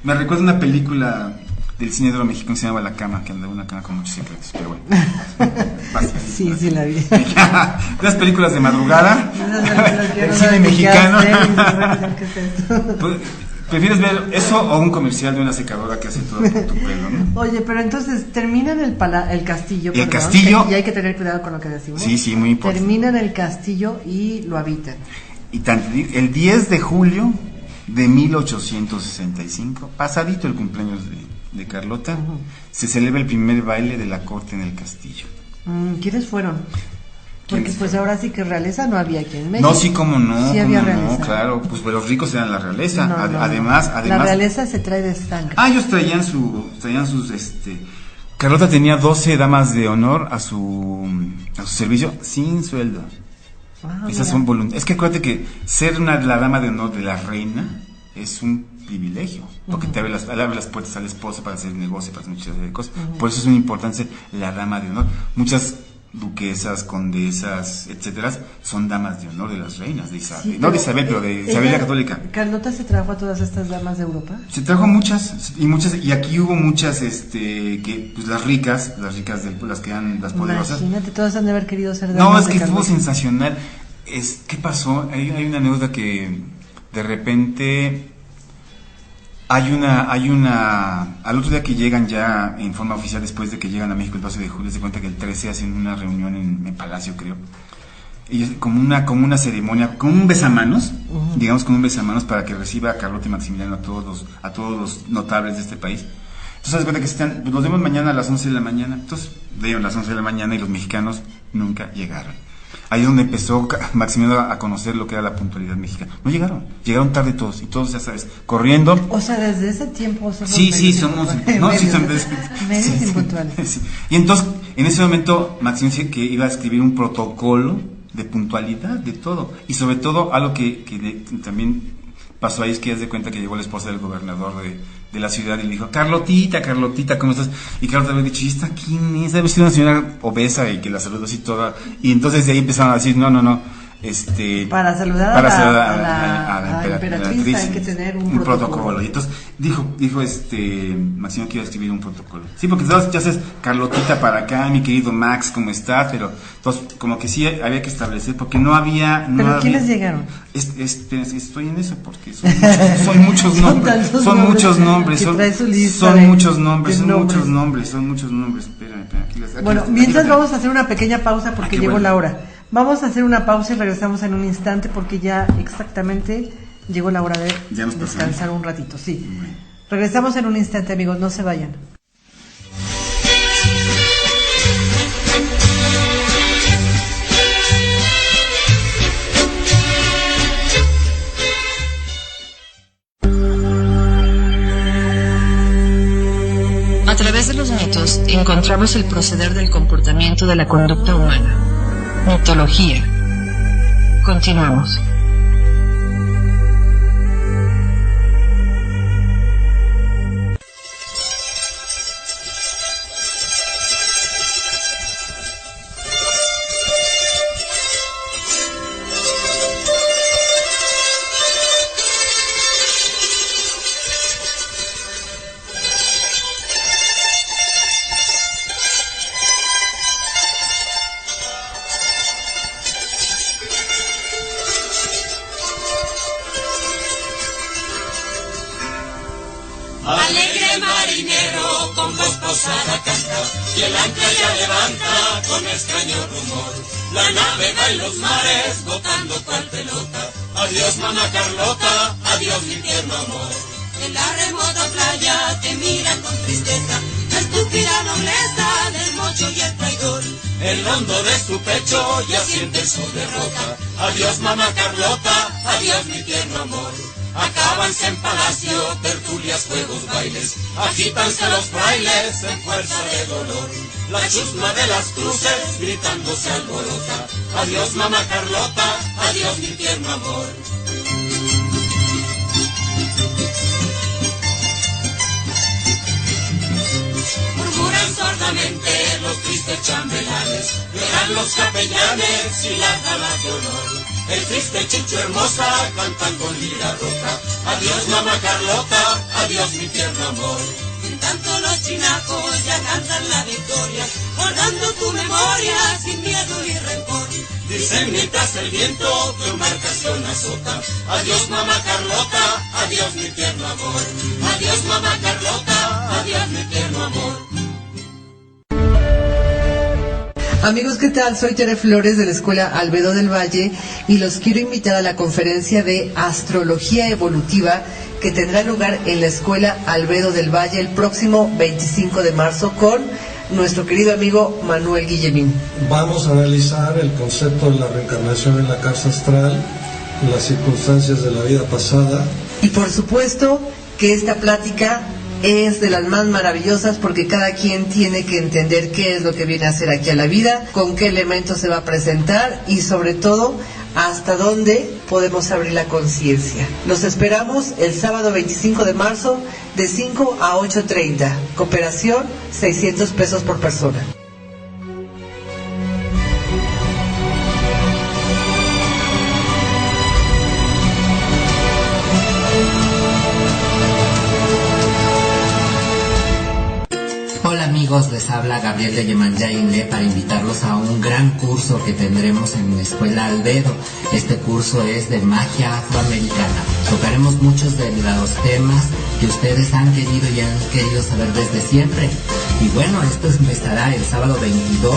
S4: me recuerda una película del cine de oro mexicano que se llama La Cama, que andaba una cama con muchos secretos, pero bueno.
S3: Sí, la vi.
S4: Las películas de madrugada, el
S3: no
S4: cine mexicano.
S3: ¿Qué es esto?
S4: Pues, ¿prefieres ver eso o un comercial de una secadora que hace todo por tu pelo, no?
S3: Oye, pero entonces terminan el castillo.
S4: Y el castillo.
S3: Y hay que tener cuidado con lo que decimos.
S4: Sí, muy importante.
S3: Terminan el castillo y lo habitan.
S4: Y el 10 de julio de 1865, pasadito el cumpleaños de Carlota, se celebra el primer baile de la corte en el castillo.
S3: ¿Quiénes fueron? Porque
S4: ¿Quiénes
S3: pues
S4: fueron?
S3: ahora sí que realeza no había aquí en México.
S4: No, sí, cómo no.
S3: Sí había
S4: cómo
S3: realeza.
S4: no, claro, pues los ricos eran la realeza.
S3: No.
S4: Además,
S3: la realeza se trae de estanca.
S4: ellos traían sus Carlota tenía 12 damas de honor a su servicio sin sueldo. Esas son voluntarias. Es que acuérdate que ser la dama de honor de la reina es un privilegio, porque te abre las puertas al esposo para hacer negocio, para hacer muchas cosas. Por eso es muy importante la dama de honor. Muchas duquesas, condesas, etcétera, son damas de honor de las reinas de Isabel,
S3: Sí,
S4: no de Isabel, pero de Isabel la Católica.
S3: ¿Carlota se trajo a todas estas damas de Europa?
S4: Se trajo muchas, y aquí hubo muchas, que pues las ricas las que eran las poderosas.
S3: Imagínate, todas han de haber querido ser damas.
S4: No, es que
S3: Carlota.
S4: estuvo sensacional. ¿Qué pasó? Hay una anécdota que de repente al otro día que llegan ya en forma oficial, después de que llegan a México el 12 de julio, se cuenta que el 13 hacen una reunión en Palacio, creo. Y como una ceremonia, como un besamanos, digamos como un besamanos para que reciba a Carlota y Maximiliano a todos los notables de este país. Entonces se cuenta que los vemos mañana a las 11 de la mañana. Entonces dieron las 11 de la mañana y los mexicanos nunca llegaron. Ahí es donde empezó Maximiliano a conocer lo que era la puntualidad mexicana. No llegaron tarde todos, y todos, ya sabes, corriendo.
S3: O sea, desde ese tiempo somos
S4: somos
S3: medios impuntuales.
S4: Sí. Y entonces, en ese momento, Maximiliano dice que iba a escribir un protocolo de puntualidad, de todo. Y sobre todo, algo que también pasó ahí es que ya se de cuenta que llegó la esposa del gobernador de la ciudad y le dijo: Carlotita, ¿cómo estás? Y Carlota había dicho: ¿y esta quién es? Debe ser una señora obesa y que la saludó así toda. Y entonces de ahí empezaron a decir: no.
S3: Para saludar a la emperatriz hay que tener un protocolo.
S4: Y entonces dijo Maximiliano que iba a escribir un protocolo. Sí, porque ya sabes, Carlotita para acá, mi querido Max, ¿cómo estás? Pero entonces como que sí había que establecer, porque no había.
S3: ¿Pero quiénes llegaron?
S4: Estoy en eso, porque son muchos nombres. Son muchos nombres. Espérame, aquí
S3: bueno, mientras vamos a hacer una pequeña pausa porque llegó la hora. Vamos a hacer una pausa y regresamos en un instante porque ya exactamente llegó la hora de descansar un ratito. Sí. Bueno. Regresamos en un instante, amigos, no se vayan.
S2: A través de los mitos encontramos el proceder del comportamiento de la conducta humana. Mitología. Continuamos.
S5: Alegre marinero con voz pausada canta, y el ancla ya levanta con extraño rumor. La nave va en los mares botando cual pelota. Adiós mamá Carlota, adiós mi tierno amor. En la remota playa te miran con tristeza la estúpida nobleza del mocho y el traidor. El hondo de su pecho ya siente su derrota. Adiós mamá Carlota, adiós mi tierno amor. Acábanse en palacio, tertulias, juegos, bailes, agítanse los frailes en fuerza de dolor. La chusma de las cruces gritando se alborota. Adiós mamá Carlota, adiós mi tierno amor. Murmuran sordamente los tristes chambelanes, verán los capellanes y las damas de honor. El triste Chicho hermosa cantan con lira rota. Adiós mamá Carlota, adiós mi tierno amor. En tanto los chinacos ya cantan la victoria, guardando tu memoria sin miedo ni rencor. Dicen mientras el viento tu embarcación azota, adiós mamá Carlota, adiós mi tierno amor. Adiós mamá Carlota, adiós mi tierno amor.
S3: Amigos, ¿qué tal? Soy Tere Flores de la Escuela Albedo del Valle y los quiero invitar a la conferencia de Astrología Evolutiva que tendrá lugar en la Escuela Albedo del Valle el próximo 25 de marzo con nuestro querido amigo Manuel Guillemín.
S6: Vamos a analizar el concepto de la reencarnación en la casa astral, las circunstancias de la vida pasada.
S3: Y por supuesto que esta plática es de las más maravillosas porque cada quien tiene que entender qué es lo que viene a hacer aquí a la vida, con qué elementos se va a presentar y sobre todo hasta dónde podemos abrir la conciencia. Los esperamos el sábado 25 de marzo de 5 a 8:30. Cooperación, 600 pesos por persona.
S7: Hola amigos, les habla Gabriel de Yemanjá-Inle para invitarlos a un gran curso que tendremos en la Escuela Albedo. Este curso es de magia afroamericana. Tocaremos muchos de los temas que ustedes han querido y han querido saber desde siempre. Y bueno, esto empezará el sábado 22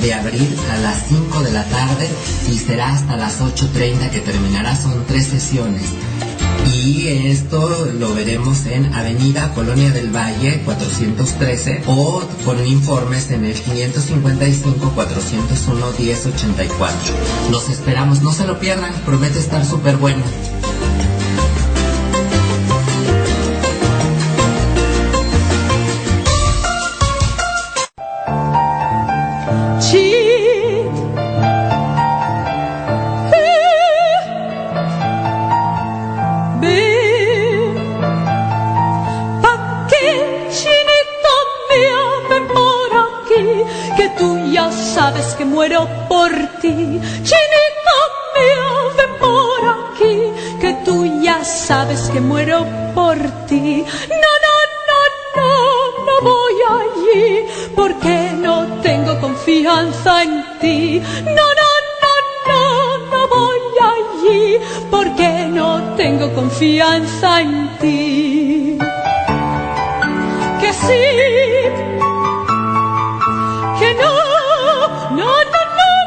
S7: de abril a las 5 de la tarde y será hasta las 8:30 que terminará. Son 3 sesiones. Y esto lo veremos en Avenida Colonia del Valle 413 o con informes en el 555-401-1084. Los esperamos, no se lo pierdan, promete estar súper bueno.
S8: Sabes que muero por ti, chinito mío, ven por aquí, que tú ya sabes que muero por ti. No, no, no, no, no voy allí, porque no tengo confianza en ti. No, no, no, no, no voy allí, porque no tengo confianza en ti. Que sí, que no. No, no, no,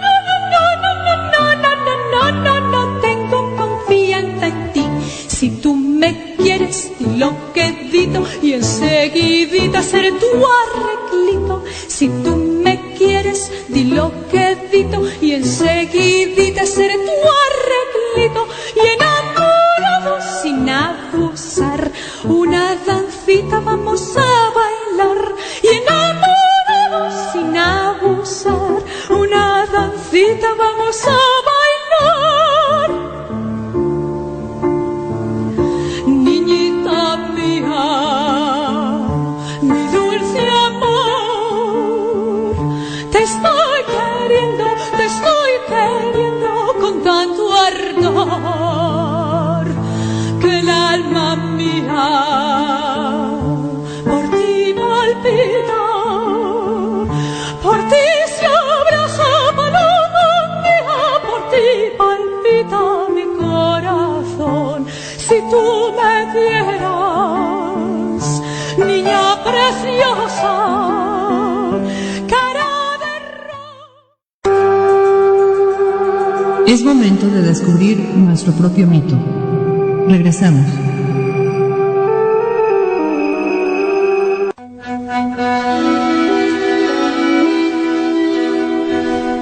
S8: no, no, no, no, no, no, no, no, no, no tengo confianza en ti. Si tú me quieres, dilo quedito y enseguidita seré tu arreglito. Si tú me quieres, dilo quedito y enseguidita seré tu arreglito. Y enamorados sin abusar, una dancita vamos a bailar. Y enamorados sin abusar, una dancita vamos a bailar. Niñita mía, mi dulce amor, te estoy queriendo con tanto ardor que el alma mía por ti palpita, por ti se abraza, paloma mía, por ti palpita mi corazón. Si tú me dieras, niña preciosa, cara de rosa.
S1: Es momento de descubrir nuestro propio mito. Regresamos.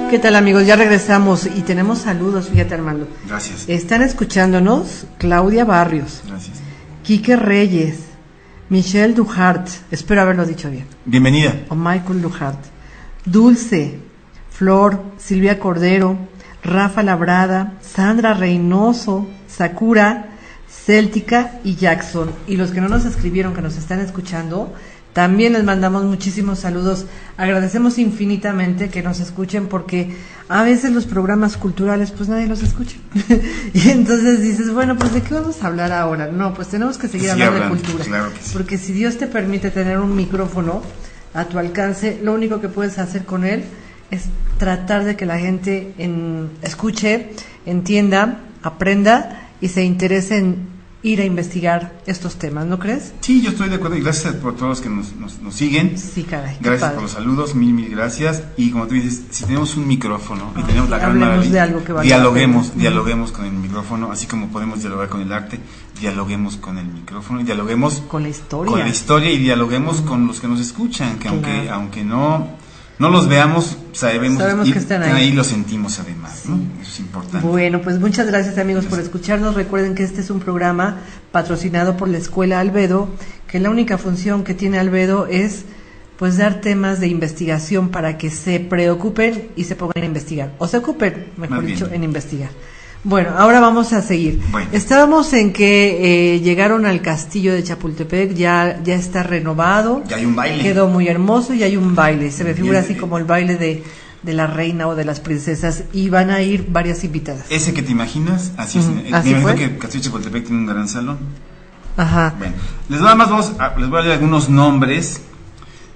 S3: ¿Qué tal amigos? Ya regresamos y tenemos saludos, fíjate Armando.
S4: Gracias.
S3: Están escuchándonos Claudia Barrios,
S4: Gracias.
S3: Quique Reyes, Michelle Duhart, espero haberlo dicho bien,
S4: Bienvenida.
S3: o Michael Duhart, Dulce, Flor, Silvia Cordero, Rafa Labrada, Sandra Reynoso, Sakura, Céltica y Jackson. Y los que no nos escribieron, que nos están escuchando, También les mandamos muchísimos saludos. Agradecemos infinitamente que nos escuchen, porque a veces los programas culturales pues nadie los escucha. Y entonces dices, bueno, pues ¿de qué vamos a hablar ahora? No, pues tenemos que seguir hablando de cultura.
S4: Claro que sí.
S3: Porque si Dios te permite tener un micrófono a tu alcance, lo único que puedes hacer con él es tratar de que la gente escuche, entienda, aprenda y se interese en ir a investigar estos temas, ¿no crees?
S4: Sí, yo estoy de acuerdo, y gracias por todos los que nos siguen.
S3: Sí, caray.
S4: Gracias por los saludos, mil gracias. Y como tú dices, si tenemos un micrófono y tenemos la gran maravilla,
S3: de algo que vale
S4: dialoguemos con el micrófono, así como podemos dialogar con el arte, dialoguemos con el micrófono y dialoguemos
S3: con la historia
S4: y dialoguemos con los que nos escuchan, que aunque no los veamos, sabemos
S3: que están ahí.
S4: Los sentimos además, ¿no? Eso es importante.
S3: Bueno, pues muchas gracias, amigos, por escucharnos. Recuerden que este es un programa patrocinado por la Escuela Albedo, que la única función que tiene Albedo es pues dar temas de investigación para que se preocupen y se pongan a investigar, o se ocupen, mejor dicho, en investigar. Bueno, ahora vamos a seguir.
S4: Bueno.
S3: Estábamos en que llegaron al castillo de Chapultepec, ya está renovado.
S4: Ya hay un baile.
S3: Quedó muy hermoso y hay un baile. Se me figura así como el baile de la reina o de las princesas, y van a ir varias invitadas.
S4: Ese que te imaginas, así es.
S3: ¿Así
S4: me
S3: fue?
S4: imagino que el castillo de Chapultepec tiene un gran salón.
S3: Ajá.
S4: Bueno, les voy a leer algunos nombres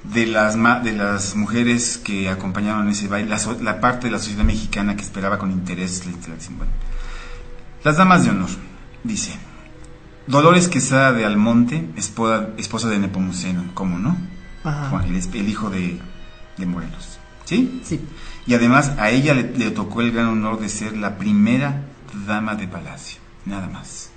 S4: de las mujeres que acompañaron ese baile, la parte de la sociedad mexicana que esperaba con interés la instalación. Bueno, las damas de honor, dice Dolores Quesada de Almonte, esposa de Nepomuceno, ¿cómo no?
S3: Ajá.
S4: Juan, el hijo de Morelos, ¿sí?
S3: Sí.
S4: Y además a ella le tocó el gran honor de ser la primera dama de palacio, nada más.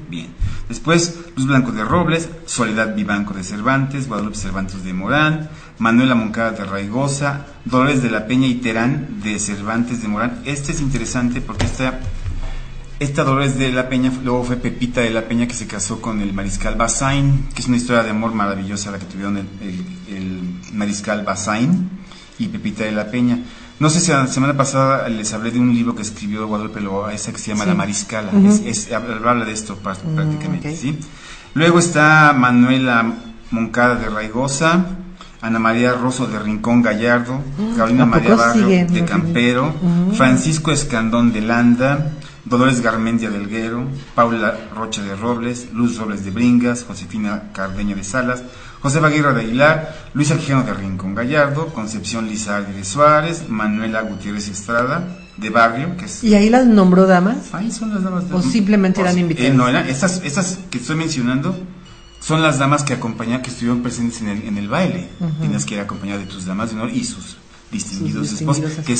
S4: Bien. Después, Luz Blanco de Robles, Soledad Vivanco de Cervantes, Guadalupe Cervantes de Morán, Manuela Moncada de Raigosa, Dolores de la Peña y Terán de Cervantes de Morán. Este es interesante porque esta Dolores de la Peña luego fue Pepita de la Peña, que se casó con el mariscal Bazaine, que es una historia de amor maravillosa la que tuvieron el mariscal Bazaine y Pepita de la Peña. No sé si la semana pasada les hablé de un libro que escribió Guadalupe Loaiza que se llama La Mariscala. Habla de esto prácticamente,
S3: okay.
S4: ¿sí? Luego está Manuela Moncada de Raigosa, Ana María Rosso de Rincón Gallardo, Carolina María Barrio de Campero, Francisco Escandón de Landa, Dolores Garmendia del Guero, Paula Rocha de Robles, Luz Robles de Bringas, Josefina Cardeña de Salas, Josefa Aguirre de Aguilar, Luisa Quijano de Rincón Gallardo, Concepción Lizardi de Suárez, Manuela Gutiérrez Estrada de Barrio, que es...
S3: ¿Y ahí las nombró damas?
S4: Ahí son las damas.
S3: ¿O simplemente eran invitadas?
S4: No, estas que estoy mencionando son las damas que estuvieron presentes en el baile. Tienes que ir acompañadas de tus damas de honor y sus distinguidos esposos, que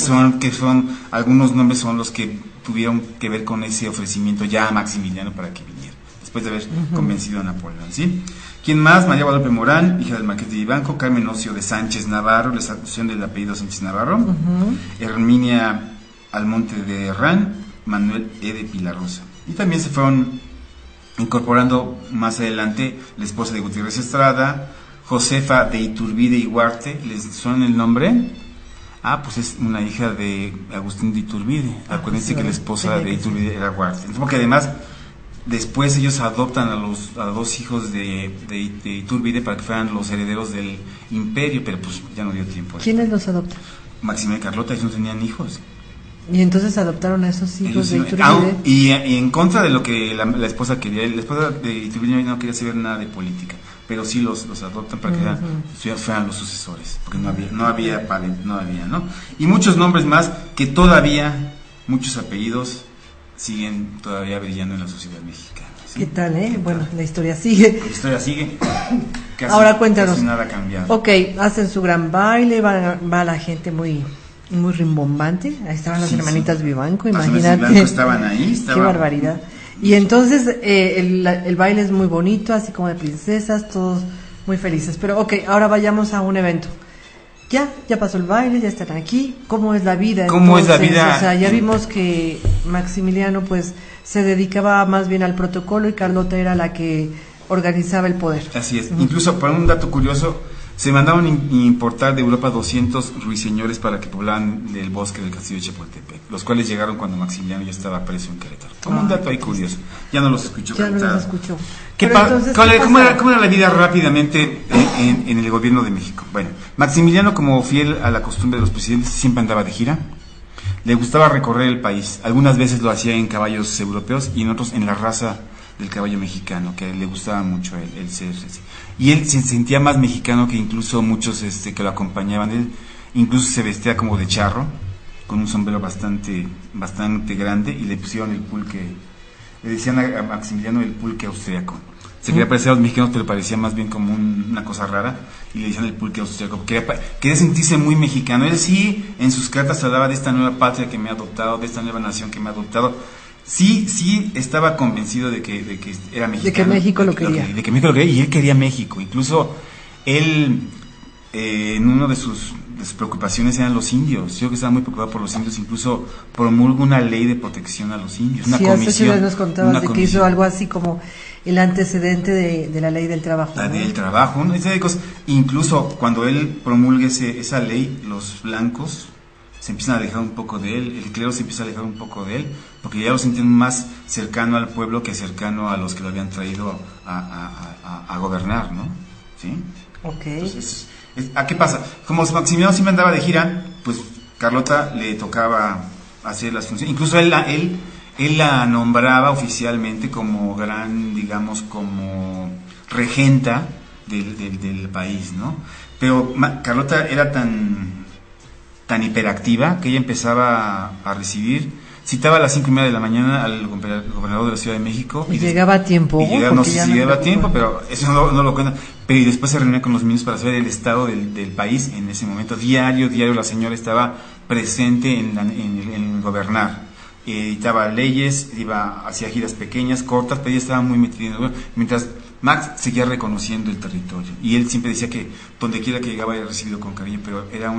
S4: son algunos nombres son los que tuvieron que ver con ese ofrecimiento ya a Maximiliano para que viniera, después de haber convencido a Napoleón, ¿sí? ¿Quién más? María Guadalupe Morán, hija del Marqués de Vivanco, Carmen Ocio de Sánchez Navarro, la asociación del apellido Sánchez Navarro, Herminia Almonte de Herrán, Manuel E. de Pilarrosa. Y también se fueron incorporando más adelante la esposa de Gutiérrez Estrada, Josefa de Iturbide y Huarte. ¿Les suena el nombre? Pues es una hija de Agustín de Iturbide. Acuérdense que la esposa de Iturbide era Huarte. Porque además después ellos adoptan a los dos hijos de Iturbide para que fueran los herederos del imperio, pero pues ya no dio tiempo.
S3: ¿Quiénes los adoptan?
S4: Maximiliano y Carlota, ellos no tenían hijos.
S3: Y entonces adoptaron a esos hijos de Iturbide.
S4: Y en contra de lo que la esposa quería. La esposa de Iturbide no quería saber nada de política, pero sí los adoptan para que fueran los sucesores, porque no había, ¿no? Y muchos nombres más que todavía, muchos apellidos siguen todavía brillando en la sociedad mexicana, ¿sí?
S3: ¿Qué tal, Bueno, la historia sigue.
S4: La historia sigue.
S3: Ahora cuéntanos.
S4: Casi nada ha cambiado.
S3: Ok, hacen su gran baile, va la gente muy rimbombante. Ahí estaban las hermanitas Vivanco, imagínate.
S4: Estaban ahí.
S3: Qué barbaridad. Y entonces el baile es muy bonito, así como de princesas, todos muy felices. Pero ok, ahora vayamos a un evento. Ya pasó el baile, ya están aquí. ¿Cómo es la vida?
S4: ¿Cómo es la vida?
S3: O sea, ya vimos que Maximiliano pues se dedicaba más bien al protocolo y Carlota era la que organizaba el poder.
S4: Así es. Incluso, por un dato curioso, Se mandaron importar de Europa 200 ruiseñores para que poblaran el bosque del castillo de Chapultepec, los cuales llegaron cuando Maximiliano ya estaba preso en Querétaro. Como un dato ahí curioso. Ya no los escuchó.
S3: Ya no los escuchó.
S4: ¿Cómo era la vida rápidamente en el gobierno de México? Bueno, Maximiliano, como fiel a la costumbre de los presidentes, siempre andaba de gira. Le gustaba recorrer el país. Algunas veces lo hacía en caballos europeos y en otros en la raza del caballo mexicano, que le gustaba mucho el ser así. Y él se sentía más mexicano que incluso muchos que lo acompañaban. Él incluso se vestía como de charro, con un sombrero bastante grande, y le pusieron el pulque. Le decían a Maximiliano el pulque austriaco. Se quería parecer a los mexicanos, pero parecía más bien como una cosa rara, y le decían el pulque austriaco. Quería sentirse muy mexicano. Él sí, en sus cartas hablaba de esta nueva patria que me ha adoptado, de esta nueva nación que me ha adoptado. Sí, estaba convencido de que era mexicano.
S3: De que México lo quería.
S4: De que México lo quería, y él quería México. Incluso él, en una de sus preocupaciones eran los indios. Yo creo que estaba muy preocupado por los indios. Incluso promulgó una ley de protección a los indios. Una comisión.
S3: Hace nos contabas de que hizo algo así como el antecedente de la ley del trabajo.
S4: La del trabajo, ¿no? Esa de cosas. Incluso cuando él promulgue esa ley, los blancos se empiezan a alejar un poco de él, el clero se empieza a alejar un poco de él, porque ya lo sentían más cercano al pueblo que cercano a los que lo habían traído a gobernar, ¿no? ¿Sí?
S3: Ok.
S4: Entonces, ¿qué pasa? Como Maximiliano siempre andaba de gira, pues Carlota le tocaba hacer las funciones. Incluso él la nombraba oficialmente como digamos, como regenta del país, ¿no? Pero Carlota era tan hiperactiva que ella empezaba a recibir, citaba a las 5:30 de la mañana al gobernador de la Ciudad de México.
S3: Y llegaba a tiempo.
S4: No sé si llegaba a tiempo, pero eso no lo cuentan. Pero y después se reunía con los ministros para saber el estado del país en ese momento. Diario la señora estaba presente en gobernar. Editaba leyes, hacía giras pequeñas, cortas, pero ella estaba muy metida. Mientras Max seguía reconociendo el territorio. Y él siempre decía que donde quiera que llegaba era recibido con cariño, pero era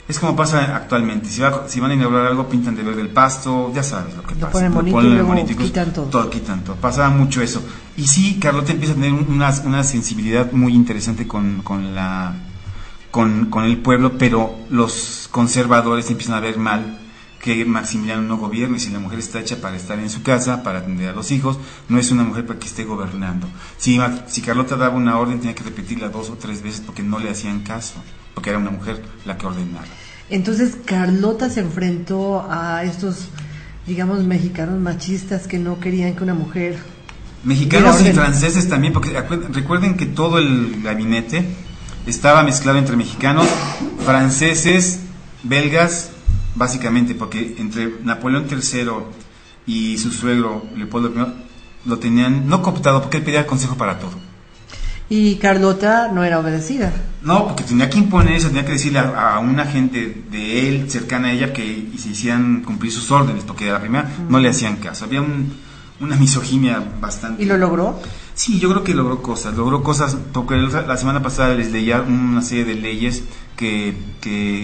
S4: es como pasa actualmente. Si van a inaugurar algo, pintan de verde el pasto, ya sabes lo que pasa.
S3: Ponen bonito y luego quitan todo.
S4: Quitan todo. Pasaba mucho eso. Y sí, Carlota empieza a tener una sensibilidad muy interesante con el pueblo, pero los conservadores empiezan a ver mal que Maximiliano no gobierne. Si la mujer está hecha para estar en su casa, para atender a los hijos, no es una mujer para que esté gobernando. Si Carlota daba una orden, tenía que repetirla 2 o 3 veces porque no le hacían caso, porque era una mujer la que ordenaba.
S3: Entonces Carlota se enfrentó a estos, digamos, mexicanos machistas que no querían que una mujer...
S4: Mexicanos y franceses también, porque recuerden que todo el gabinete estaba mezclado entre mexicanos, franceses, belgas, básicamente, porque entre Napoleón III y su suegro Leopoldo I lo tenían no cooptado porque él pedía consejo para todo.
S3: Y Carlota no era obedecida.
S4: No, porque tenía que imponerse, tenía que decirle a una gente de él, cercana a ella, que se hicieran cumplir sus órdenes, porque a la primera no le hacían caso. Había una misoginia bastante...
S3: ¿Y lo logró?
S4: Sí, yo creo que logró cosas, porque la semana pasada les leía una serie de leyes que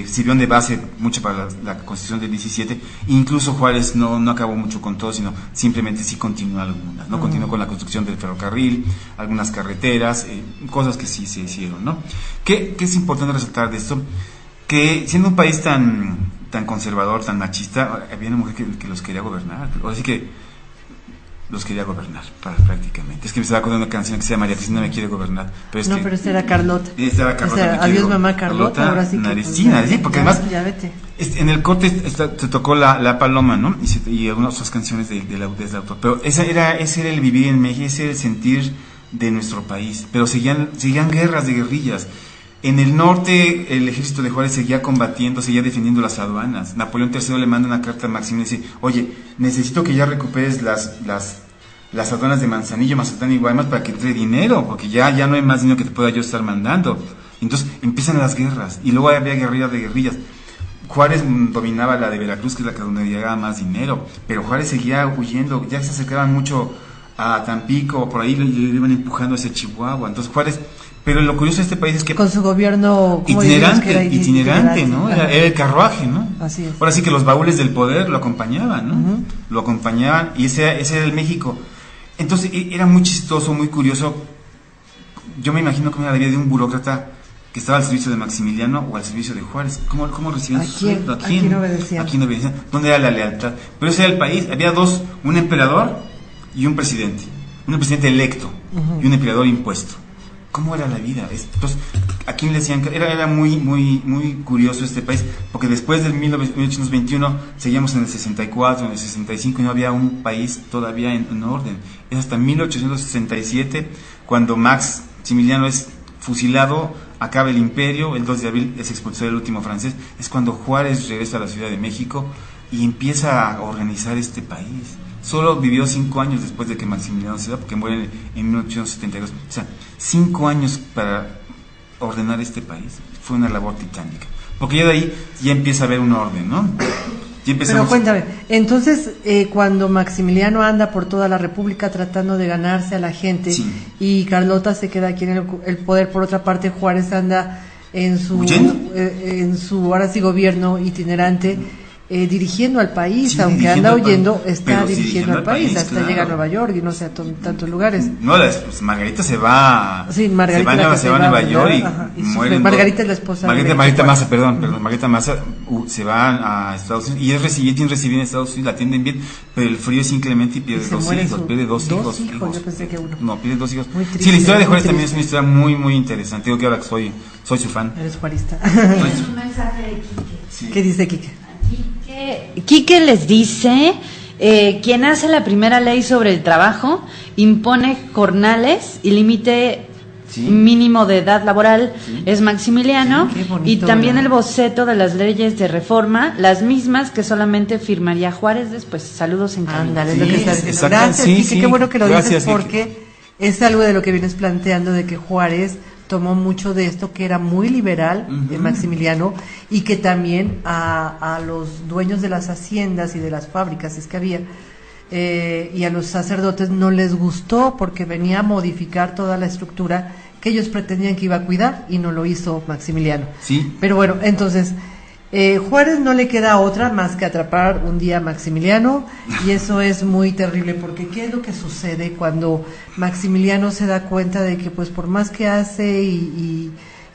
S4: sirvieron de base mucho para la Constitución del 17. Incluso Juárez no acabó mucho con todo, sino simplemente sí continuó algunas, ¿no? Continuó con la construcción del ferrocarril, algunas carreteras, cosas que sí se hicieron, ¿no? ¿Qué es importante resaltar de esto? Que siendo un país tan conservador, tan machista, había una mujer que los quería gobernar. Así que los quería gobernar prácticamente. Es que me estaba acordando de una canción que se llama María Cristina me quiere gobernar. Pero
S3: esta era Carlota.
S4: Esta era Carlota.
S3: Adiós mamá Carlota. Ahora sí
S4: que porque además en el corte se tocó la paloma, ¿no? Y algunas otras canciones del autor. Pero ese era el vivir en México, ese era el sentir de nuestro país. Pero seguían guerras de guerrillas. En el norte, el ejército de Juárez seguía combatiendo, seguía defendiendo las aduanas. Napoleón III le manda una carta a Maximiliano y dice: oye, necesito que ya recuperes las aduanas de Manzanillo, Mazatlán y Guaymas para que entre dinero, porque ya no hay más dinero que te pueda yo estar mandando. Entonces empiezan las guerras, y luego había guerrilla de guerrillas. Juárez dominaba la de Veracruz, que es la que donde llegaba más dinero, pero Juárez seguía huyendo, ya se acercaban mucho a Tampico, por ahí le iban empujando hacia Chihuahua. Entonces Juárez... Pero lo curioso de este país es que...
S3: Con su gobierno...
S4: Itinerante, ¿no? Era el carruaje, ¿no?
S3: Así es.
S4: Ahora sí que los baúles del poder lo acompañaban, ¿no? Lo acompañaban, y ese era el México. Entonces era muy chistoso, muy curioso yo me imagino cómo era la vida de un burócrata que estaba al servicio de Maximiliano o al servicio de Juárez. ¿Cómo recibían su sueldo? ¿A quién obedecían? ¿Dónde era la lealtad? Pero ese era el país. Había dos, un emperador y un presidente. Un presidente electo y un emperador impuesto. ¿Cómo era la vida? Entonces, ¿a quién le decían? Era muy curioso este país, porque después del 1821 seguíamos en el 64, en el 65 y no había un país todavía en orden. Es hasta 1867 cuando Maximiliano es fusilado, acaba el imperio, el 2 de abril es expulsado el último francés, es cuando Juárez regresa a la Ciudad de México y empieza a organizar este país. Solo vivió 5 años después de que Maximiliano se da, porque muere en 1872. O sea, 5 años para ordenar este país. Fue una labor titánica. Porque ya de ahí ya empieza a haber un orden, ¿no?
S3: Pero cuéntame, entonces cuando Maximiliano anda por toda la República tratando de ganarse a la gente, sí, y Carlota se queda aquí en el poder, por otra parte Juárez anda en su ahora sí gobierno itinerante, dirigiendo al país, sí, aunque anda huyendo, está dirigiendo al país, hasta claro, llega a Nueva York y no sé, a tantos lugares.
S4: No, Margarita se va,
S3: sí, Margarita
S4: se va a Nueva York y muere.
S3: Margarita es la esposa
S4: Margarita Maza, Margarita Maza se va a Estados Unidos y es recibida en Estados Unidos, la atienden bien, pero el frío es inclemente y pierde dos hijos.
S3: Yo pensé que uno.
S4: No, pierde 2 hijos. Sí, la historia de Juárez también es una historia muy interesante. Digo que ahora que soy su fan.
S3: Eres juarista.
S9: Un mensaje de Quique.
S3: Sí. ¿Qué dice Quique?
S9: Quique les dice, quien hace la primera ley sobre el trabajo impone jornales y límite mínimo de edad laboral, es Maximiliano, y también el boceto de las leyes de reforma, las mismas que solamente firmaría Juárez después. Saludos en cabina.
S3: Ándale, lo que estás diciendo. Gracias, Quique, qué bueno que lo dices, porque es algo de lo que vienes planteando, de que Juárez tomó mucho de esto, que era muy liberal, de Maximiliano, y que también a los dueños de las haciendas y de las fábricas, es que había, y a los sacerdotes no les gustó, porque venía a modificar toda la estructura que ellos pretendían que iba a cuidar, y no lo hizo Maximiliano.
S4: Sí.
S3: Pero bueno, entonces Juárez no le queda otra más que atrapar un día a Maximiliano, y eso es muy terrible, porque ¿qué es lo que sucede cuando Maximiliano se da cuenta de que pues por más que hace y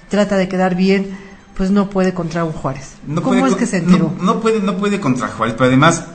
S3: trata de quedar bien, pues no puede contra un Juárez? ¿Cómo es que se enteró?
S4: No puede contra Juárez, pero además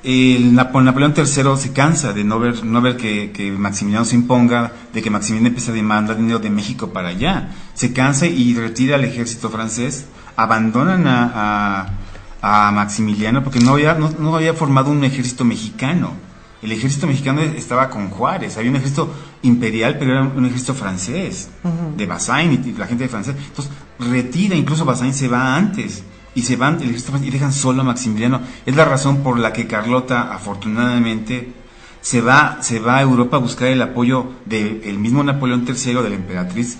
S4: Napoleón III se cansa de no ver que Maximiliano se imponga, de que Maximiliano empieza a demandar dinero de México para allá. Se cansa y retira al ejército francés. Abandonan a Maximiliano porque no había formado un ejército mexicano. El ejército mexicano estaba con Juárez. Había un ejército imperial, pero era un ejército francés, de Bazaine y la gente de francés. Entonces retira, incluso Bazaine se va antes, y se van el ejército francés y dejan solo a Maximiliano. Es la razón por la que Carlota, afortunadamente, se va a Europa a buscar el apoyo del mismo Napoleón III, de la emperatriz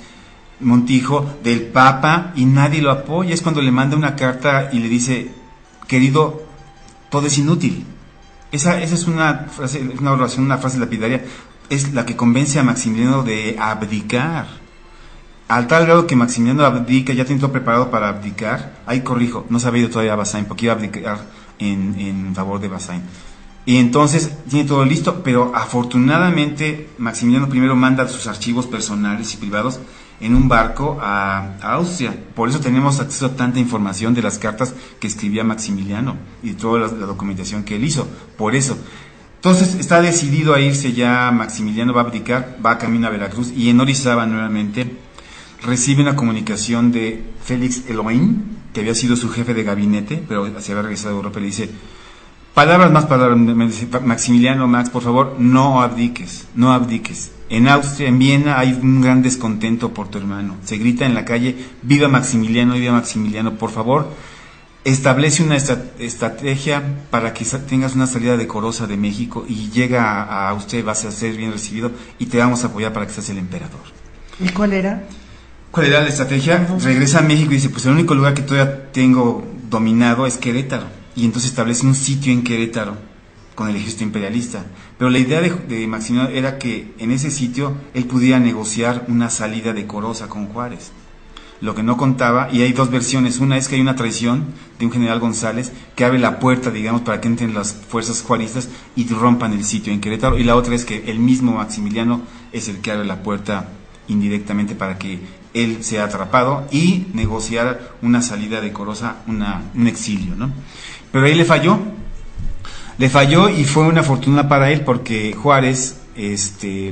S4: Montijo, del Papa, y nadie lo apoya. Es cuando le manda una carta y le dice: querido, todo es inútil. Esa es una frase, una oración, una frase lapidaria, es la que convence a Maximiliano de abdicar. Al tal grado que Maximiliano abdica, ya tiene todo preparado para abdicar. Ahí corrijo, no se había ido todavía a Bazaine, porque iba a abdicar en favor de Bazaine. Y entonces tiene todo listo, pero afortunadamente Maximiliano primero manda sus archivos personales y privados en un barco a Austria. Por eso tenemos acceso a tanta información de las cartas que escribía Maximiliano y de toda la documentación que él hizo. Por eso. Entonces está decidido a irse ya. Maximiliano va a abdicar, va camino a Veracruz, y en Orizaba nuevamente recibe una comunicación de Félix Eloín, que había sido su jefe de gabinete, pero se había regresado a Europa, y le dice: palabras, me dice Maximiliano: Max, por favor, no abdiques. En Austria, en Viena, hay un gran descontento por tu hermano. Se grita en la calle: viva Maximiliano, por favor, establece una estrategia para que tengas una salida decorosa de México, y llega a Austria y vas a ser bien recibido, y te vamos a apoyar para que seas el emperador.
S3: ¿Y cuál era?
S4: ¿Cuál era la estrategia? Regresa a México y dice: pues el único lugar que todavía tengo dominado es Querétaro. Y entonces establece un sitio en Querétaro con el ejército imperialista. Pero la idea de Maximiliano era que en ese sitio él pudiera negociar una salida decorosa con Juárez. Lo que no contaba, y hay dos versiones, una es que hay una traición de un general González que abre la puerta, digamos, para que entren las fuerzas juaristas y rompan el sitio en Querétaro, y la otra es que el mismo Maximiliano es el que abre la puerta indirectamente para que él sea atrapado y negociar una salida decorosa, un exilio, ¿no? Pero ahí le falló y fue una fortuna para él porque Juárez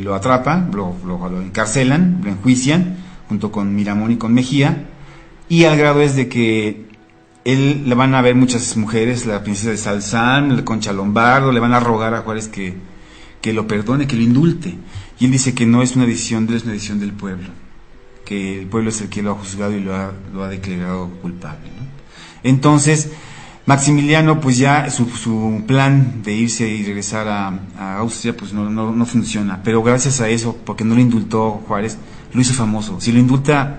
S4: lo atrapa, lo encarcelan, lo enjuician junto con Miramón y con Mejía, y al grado es de que él le van a ver muchas mujeres, la princesa de Salzán, la Concha Lombardo, le van a rogar a Juárez que lo perdone, que lo indulte, y él dice que no es una decisión de él, es una decisión del pueblo, que el pueblo es el que lo ha juzgado y lo ha declarado culpable, ¿no? Entonces Maximiliano, pues ya su plan de irse y regresar a Austria pues no funciona, pero gracias a eso, porque no lo indultó Juárez, lo hizo famoso. Si lo indulta,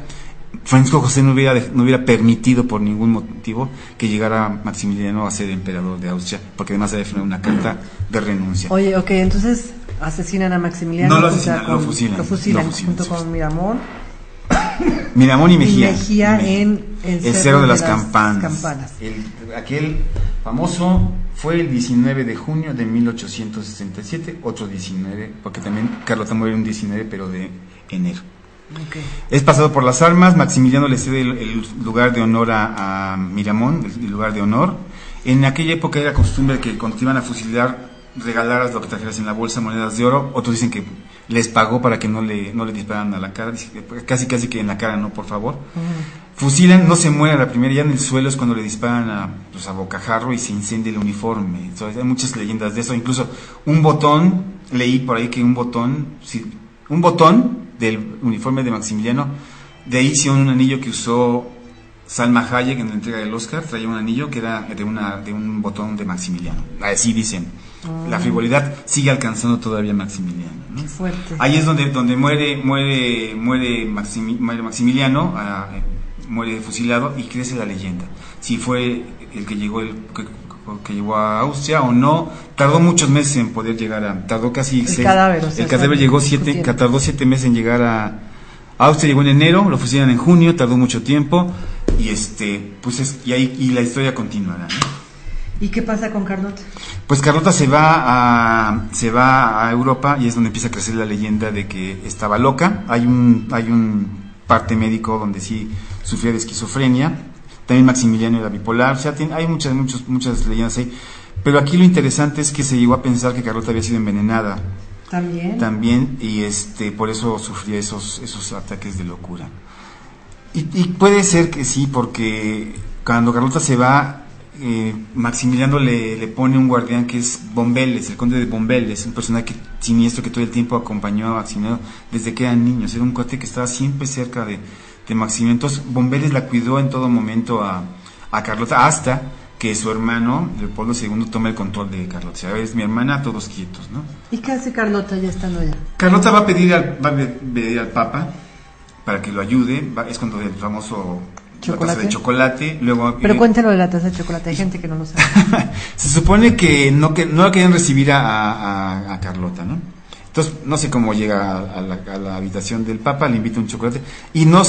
S4: Francisco José no hubiera permitido por ningún motivo que llegara Maximiliano a ser emperador de Austria, porque además había firmado una carta de renuncia.
S3: Oye, ok, entonces asesinan a Maximiliano.
S4: No lo asesinan, lo fusilan
S3: junto con Miramón
S4: y Mejía
S3: en
S4: el Cerro de las Campanas. Aquel famoso fue el 19 de junio de 1867, otro 19, porque también Carlota muere un 19, pero de enero.
S3: Okay.
S4: Es pasado por las armas. Maximiliano le cede el lugar de honor a Miramón, el lugar de honor. En aquella época era costumbre que cuando te iban a fusilar regalaras lo que trajeras en la bolsa, monedas de oro. Otros dicen que les pagó para que no le dispararan a la cara, casi que en la cara, no, por favor. Fusilan, no se muere a la primera, ya en el suelo es cuando le disparan a bocajarro y se incendia el uniforme. Entonces, hay muchas leyendas de eso, incluso un botón, leí por ahí que un botón del uniforme de Maximiliano, de ahí hicieron un anillo que usó Salma Hayek en la entrega del Oscar, traía un anillo que era de un botón de Maximiliano, así dicen. La frivolidad sigue alcanzando todavía Maximiliano, ¿no?
S3: Qué fuerte.
S4: Ahí es donde muere Maximiliano, muere fusilado, y crece la leyenda. Si fue el que llegó que llegó a Austria o no, tardó muchos meses en poder llegar tardó casi
S3: el cadáver, o sea,
S4: el cadáver tardó 7 meses en llegar a Austria, llegó en enero, lo fusilan en junio, tardó mucho tiempo, y y la historia continuará, ¿no?
S3: ¿Y qué pasa con Carlota?
S4: Pues Carlota se va a Europa, y es donde empieza a crecer la leyenda de que estaba loca. Hay un parte médico donde sí sufría de esquizofrenia. También Maximiliano era bipolar. O sea, hay muchas leyendas ahí. Pero aquí lo interesante es que se llegó a pensar que Carlota había sido envenenada. También, y por eso sufría esos ataques de locura. Y puede ser que sí, porque cuando Carlota se va, Maximiliano le pone un guardián que es Bombeles, el conde de Bombeles, un personaje siniestro que todo el tiempo acompañó a Maximiliano desde que eran niños. Era un cuate que estaba siempre cerca de Maximiliano. Entonces Bombeles la cuidó en todo momento a Carlota, hasta que su hermano Leopoldo II toma el control de Carlota. O sea, es mi hermana, todos quietos, ¿no?
S3: ¿Y qué hace Carlota ya estando allá?
S4: Carlota va a pedir al Papa para que lo ayude. Es cuando el famoso la taza de chocolate. Luego,
S3: pero cuéntelo de la taza de chocolate, hay gente que no lo sabe.
S4: Se supone que no la querían recibir a Carlota, ¿no? Entonces no sé cómo llega a la habitación del Papa, le invita un chocolate, y no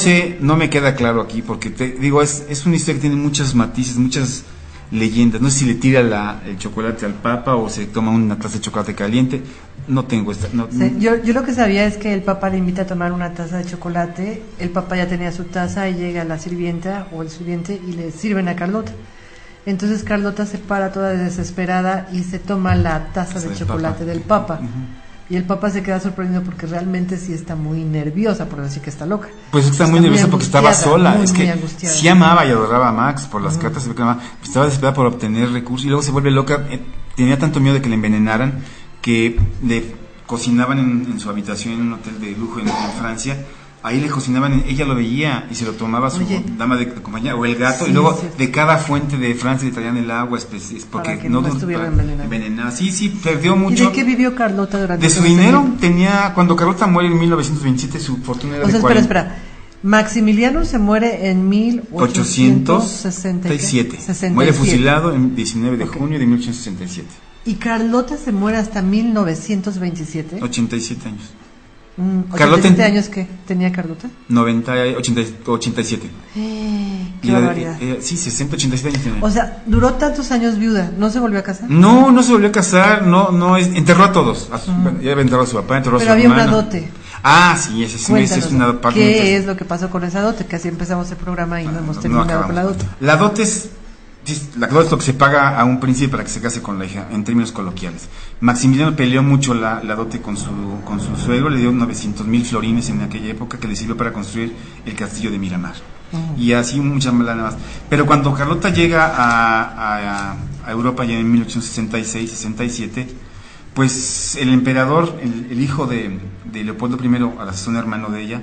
S4: me queda claro aquí, porque te digo, es una historia que tiene muchos matices, muchas leyendas. No sé si le tira el chocolate al Papa o se toma una taza de chocolate caliente. No tengo
S3: yo lo que sabía es que el Papa le invita a tomar una taza de chocolate. El Papa ya tenía su taza y llega la sirvienta o el sirviente y le sirven a Carlota. Entonces Carlota se para toda desesperada y se toma la taza de chocolate del Papa. Y el Papa se queda sorprendido porque realmente sí está muy nerviosa, por decir que está loca.
S4: Pues está muy nerviosa porque estaba sola. Es que sí amaba y adoraba a Max por las cartas, estaba desesperada por obtener recursos, y luego se vuelve loca. Tenía tanto miedo de que le envenenaran que le cocinaban en su habitación en un hotel de lujo en Francia. Ahí le cocinaban, ella lo veía y se lo tomaba su dama de compañía o el gato, y luego de cada fuente de Francia le traían el agua porque
S3: para que no estuviera
S4: envenenada. Sí, perdió mucho.
S3: ¿Y de qué vivió Carlota durante
S4: de su dinero? Cuando Carlota muere en 1927, su fortuna era de 40.
S3: Espera. Maximiliano se muere en 1867.
S4: Muere fusilado el 19 de junio de 1867.
S3: ¿Y Carlota se muere hasta 1927?
S4: 87 años.
S3: ¿87 años qué tenía Carlota?
S4: 87.
S3: Qué barbaridad.
S4: Sí, 60, 87 años tenía.
S3: O sea, duró tantos años viuda, ¿no se volvió a casar?
S4: No se volvió a casar, enterró a todos. Ya había enterrado a su papá, enterró a su hermano.
S3: Pero había una dote.
S4: Sí, esa es una parte.
S3: ¿Qué es lo que pasó con esa dote? Que así empezamos el programa y no hemos terminado con la dote.
S4: La dote es lo que se paga a un príncipe para que se case con la hija, en términos coloquiales. Maximiliano peleó mucho la dote con su suegro, le dio 900,000 florines en aquella época que le sirvió para construir el castillo de Miramar. Y así muchas más. Pero cuando Carlota llega a Europa ya en 1866-67, pues el emperador, el hijo de Leopoldo I, al ser un hermano de ella,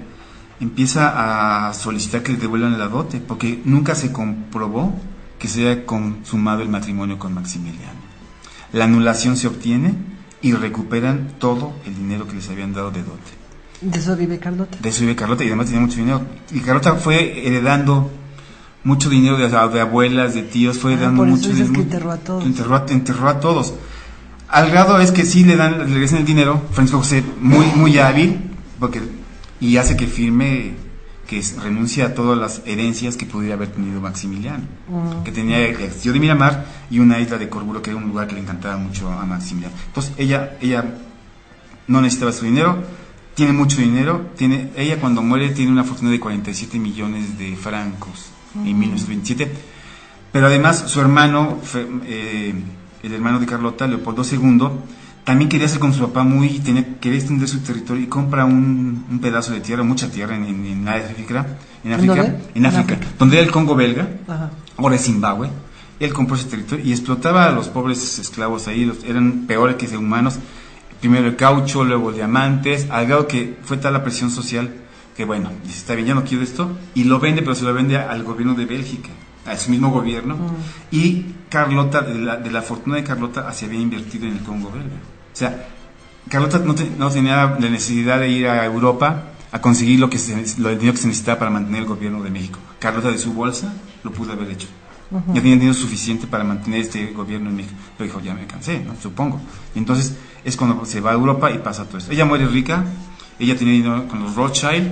S4: empieza a solicitar que le devuelvan la dote, porque nunca se comprobó que se haya consumado el matrimonio con Maximiliano. La anulación se obtiene y recuperan todo el dinero que les habían dado de dote.
S3: De eso vive Carlota.
S4: De eso vive Carlota y además tenía mucho dinero. Y Carlota fue heredando mucho dinero de abuelas, de tíos, fue heredando
S3: por eso
S4: mucho
S3: dices
S4: dinero.
S3: Que enterró a todos.
S4: Enterró a todos. Al grado es que sí le regresan el dinero. Francisco José, muy hábil, y hace que firme que renuncia a todas las herencias que pudiera haber tenido Maximiliano, que tenía el castillo de Miramar y una isla de Corburo, que era un lugar que le encantaba mucho a Maximiliano. Entonces ella no necesitaba su dinero, tiene mucho dinero, ella cuando muere tiene una fortuna de 47 millones de francos en 1927, pero además su hermano, el hermano de Carlota, Leopoldo II, también quería hacer con su papá quería extender su territorio y compra un pedazo de tierra, mucha tierra en África, donde era el Congo belga, ahora es Zimbabue. Él compró ese territorio y explotaba a los pobres esclavos ahí, eran peores que ser humanos. Primero el caucho, luego diamantes, al grado que fue tal la presión social que bueno, dice, está bien, ya no quiero esto, y lo vende, pero se lo vende al gobierno de Bélgica, a su mismo gobierno, y Carlota, de la fortuna de Carlota, se había invertido en el Congo belga. O sea, Carlota no tenía la necesidad de ir a Europa a conseguir lo dinero que se necesitaba para mantener el gobierno de México. Carlota de su bolsa lo pudo haber hecho. Ya tenía dinero suficiente para mantener este gobierno en México. Pero dijo, ya me cansé, ¿no? Supongo. Y entonces es cuando se va a Europa y pasa todo esto. Ella muere rica, ella tenía dinero con los Rothschild